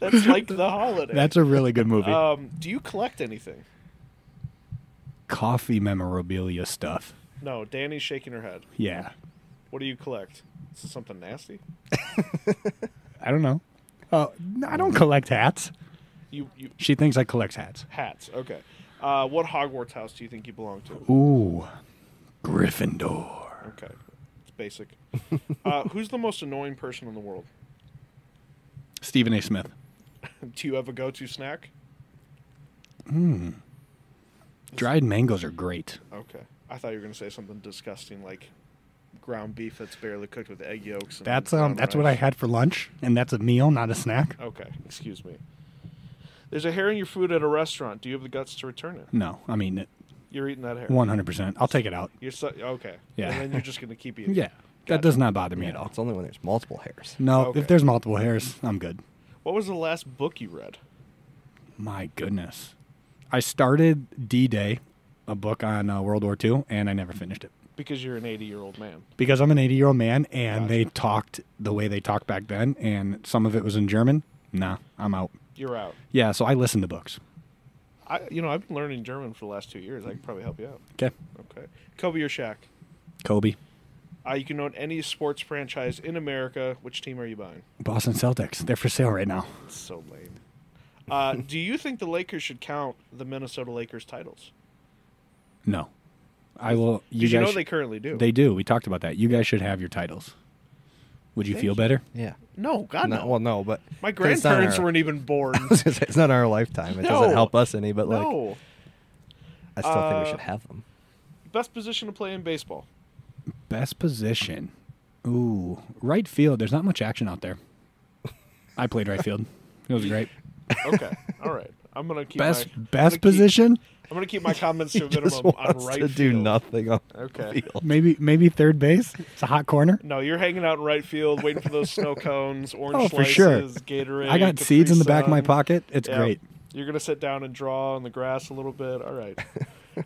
That's like the holiday. That's a really good movie. Do you collect anything? Coffee memorabilia stuff. No, Danny's shaking her head. Yeah. What do you collect? Is this something nasty? I don't know. Oh, I don't collect hats. You She thinks I collect hats. hats. Okay. What Hogwarts house do you think you belong to? Ooh, Gryffindor. Okay. It's basic. Who's the most annoying person in the world? Stephen A. Smith. Do you have a go-to snack? Dried mangoes are great. Okay. I thought you were going to say something disgusting like ground beef that's barely cooked with egg yolks. And That's brown what I rice. had for lunch, and that's a meal, not a snack. Okay. Excuse me. There's a hair in your food at a restaurant. Do you have the guts to return it? No, I mean You're eating that hair. 100%. I'll take it out. Okay. Yeah. And then you're just going to keep eating. Yeah, that does not bother me at all. It's only when there's multiple hairs. No, Okay. if there's multiple hairs, I'm good. What was the last book you read? My goodness. I started D-Day, a book on World War II, and I never finished it. Because you're an 80-year-old man. Because I'm an 80-year-old man, and Gotcha. they talked the way they talked back then, and some of it was in German. Nah, I'm out. You're out. Yeah, so I listen to books. I've been learning German for the last 2 years. I can probably help you out. Okay. Okay. Kobe or Shaq? Kobe. You can own any sports franchise in America. Which team are you buying? Boston Celtics. They're for sale right now. It's so lame. Do you think the Lakers should count the Minnesota Lakers titles? No. I will. Because You you guys. know they currently do. They do. We talked about that. You guys should have your titles. Would you Thank feel you. better? Yeah. No, God, no. Well, no, but My but it's not grandparents our- weren't even born. I was gonna say, it's not our lifetime. It No. doesn't help us any, but like No. I still think we should have them. Best position to play in baseball? Best position. Ooh, right field. There's not much action out there. I played right field. It was great. Okay. All right. I'm going to keep Best I'm best gonna position. I'm going to keep my comments to a He just minimum on wants right to field. do nothing on Okay. the field. Maybe third base. It's a hot corner. No, you're hanging out in right field, waiting for those snow cones, orange Oh, for slices, sure. Gatorade. I got Capri seeds in the back of my Sun. pocket. It's Yeah. great. You're gonna sit down and draw on the grass a little bit. All right.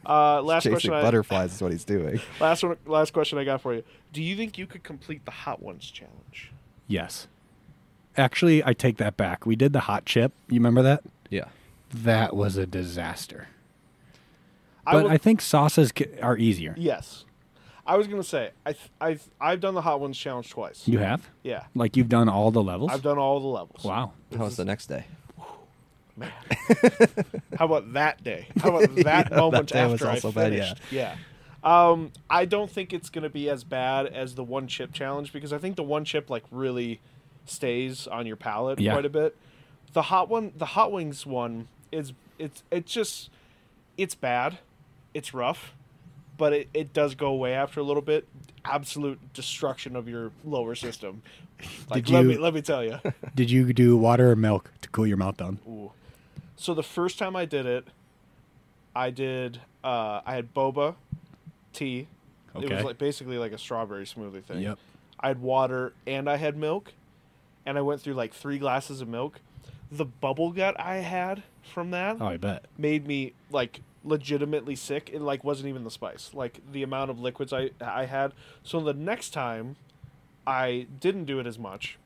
Last Chasing question. butterflies is what he's doing. Last question I got for you. Do you think you could complete the Hot Ones challenge? Yes. Actually, I take that back. We did the hot chip. You remember that? Yeah. That was a disaster. But I think sauces are easier. yes. I was gonna say I've done the Hot Ones challenge twice. You have? Yeah. Like you've done all the levels? I've done all the levels. Wow. How was the next day? Man. How about that day? How about that Yeah, moment that day was after I also bad, finished? Yeah. I don't think it's going to be as bad as the one chip challenge because I think the one chip like really stays on your palate quite a bit. The hot wings one is it's bad, it's rough, but it does go away after a little bit. Absolute destruction of your lower system. Like, let me tell you. Did you do water or milk to cool your mouth down? Ooh. So the first time I did it, I had boba tea. Okay. It was like basically like a strawberry smoothie thing. Yep. I had water and I had milk, and I went through like 3 glasses of milk. The bubble gut I had from that Oh, I bet. made me like legitimately sick. It like wasn't even the spice, like the amount of liquids I had. So the next time I didn't do it as much.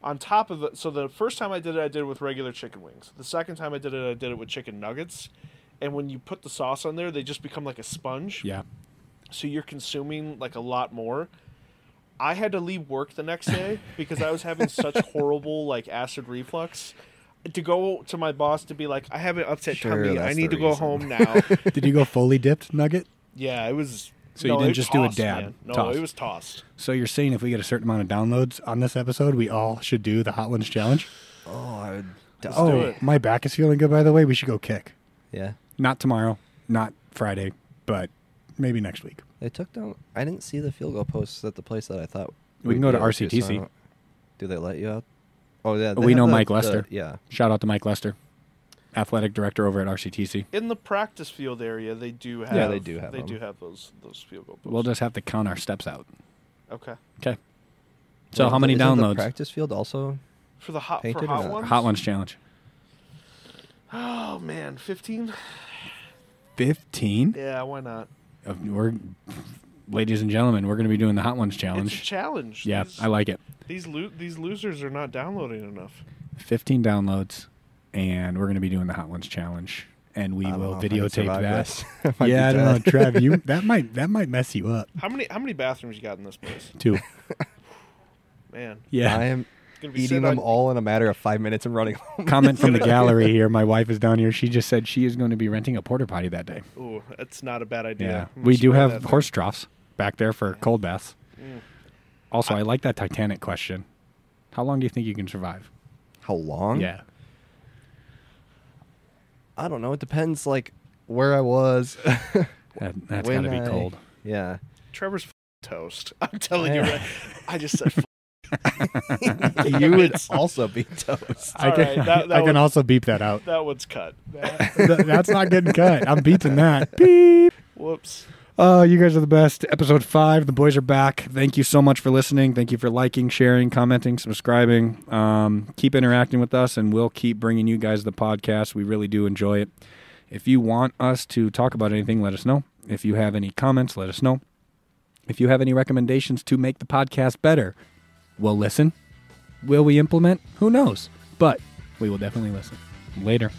On top of it, so the first time I did it with regular chicken wings. The second time I did it with chicken nuggets. And when you put the sauce on there, they just become like a sponge. Yeah. So you're consuming like a lot more. I had to leave work the next day because I was having such horrible like acid reflux. To go to my boss to be like, I have an upset tummy. I need to go home now. Did you go fully dipped nugget? Yeah, it was. So you didn't just do a dab? Man. No, Tossed. it was tossed. So you're saying if we get a certain amount of downloads on this episode, we all should do the Hot Ones Challenge? Oh, I would. do Oh, it. my back is feeling good, by the way. We should go kick. Yeah. Not tomorrow, not Friday, but maybe next week. They took down. I didn't see the field goal posts at the place that I thought. We can we'd go be to able RCTC. so I don't- do they let you out? Oh yeah. they We have know the- Mike the- Lester. Yeah. Shout out to Mike Lester, athletic director over at RCTC. In the practice field area, they do have. Yeah, they do have They them. do have those field goal posts. We'll just have to count our steps out. Okay. Okay. So Wait, how many isn't the downloads? practice field also. For the hot Painted or not? ones. Hot Ones Challenge. Oh man, 15. 15? Yeah, why not? Ladies and gentlemen, we're going to be doing the Hot Ones It's a Challenge. challenge. Yeah, These, I like it. these losers are not downloading enough. 15 downloads, and we're going to be doing the Hot Ones Challenge, and we I don't will know if I can videotape survive that. this. I might Yeah, I be don't know, dead. Trev. That might mess you up. How many bathrooms you got in this place? 2. Man, Yeah. I am it's gonna be eating sitting them on- all in a matter of 5 minutes and running home. Comment from the gallery here. My wife is down here. She just said she is going to be renting a porta potty that day. Ooh, that's not a bad idea. Yeah. I'm gonna We do swear have that thing. horse troughs back there for cold baths. Mm. Also, I like that Titanic question. How long do you think you can survive? How long? Yeah. I don't know. It depends, like where I was. That's got When to be I- cold. Yeah. Trevor's toast. I'm telling you, right? I just said. You would also be toast. I All can, right, that I can was- also beep that out. That one's cut. That's not getting cut. I'm beeping that. Beep. Whoops. Oh, you guys are the best. Episode 5. The boys are back. Thank you so much for listening. Thank you for liking, sharing, commenting, subscribing. Keep interacting with us, and we'll keep bringing you guys the podcast. We really do enjoy it. If you want us to talk about anything, let us know. If you have any comments, let us know. If you have any recommendations to make the podcast better, we'll listen. Will we implement? Who knows? But we will definitely listen. Later.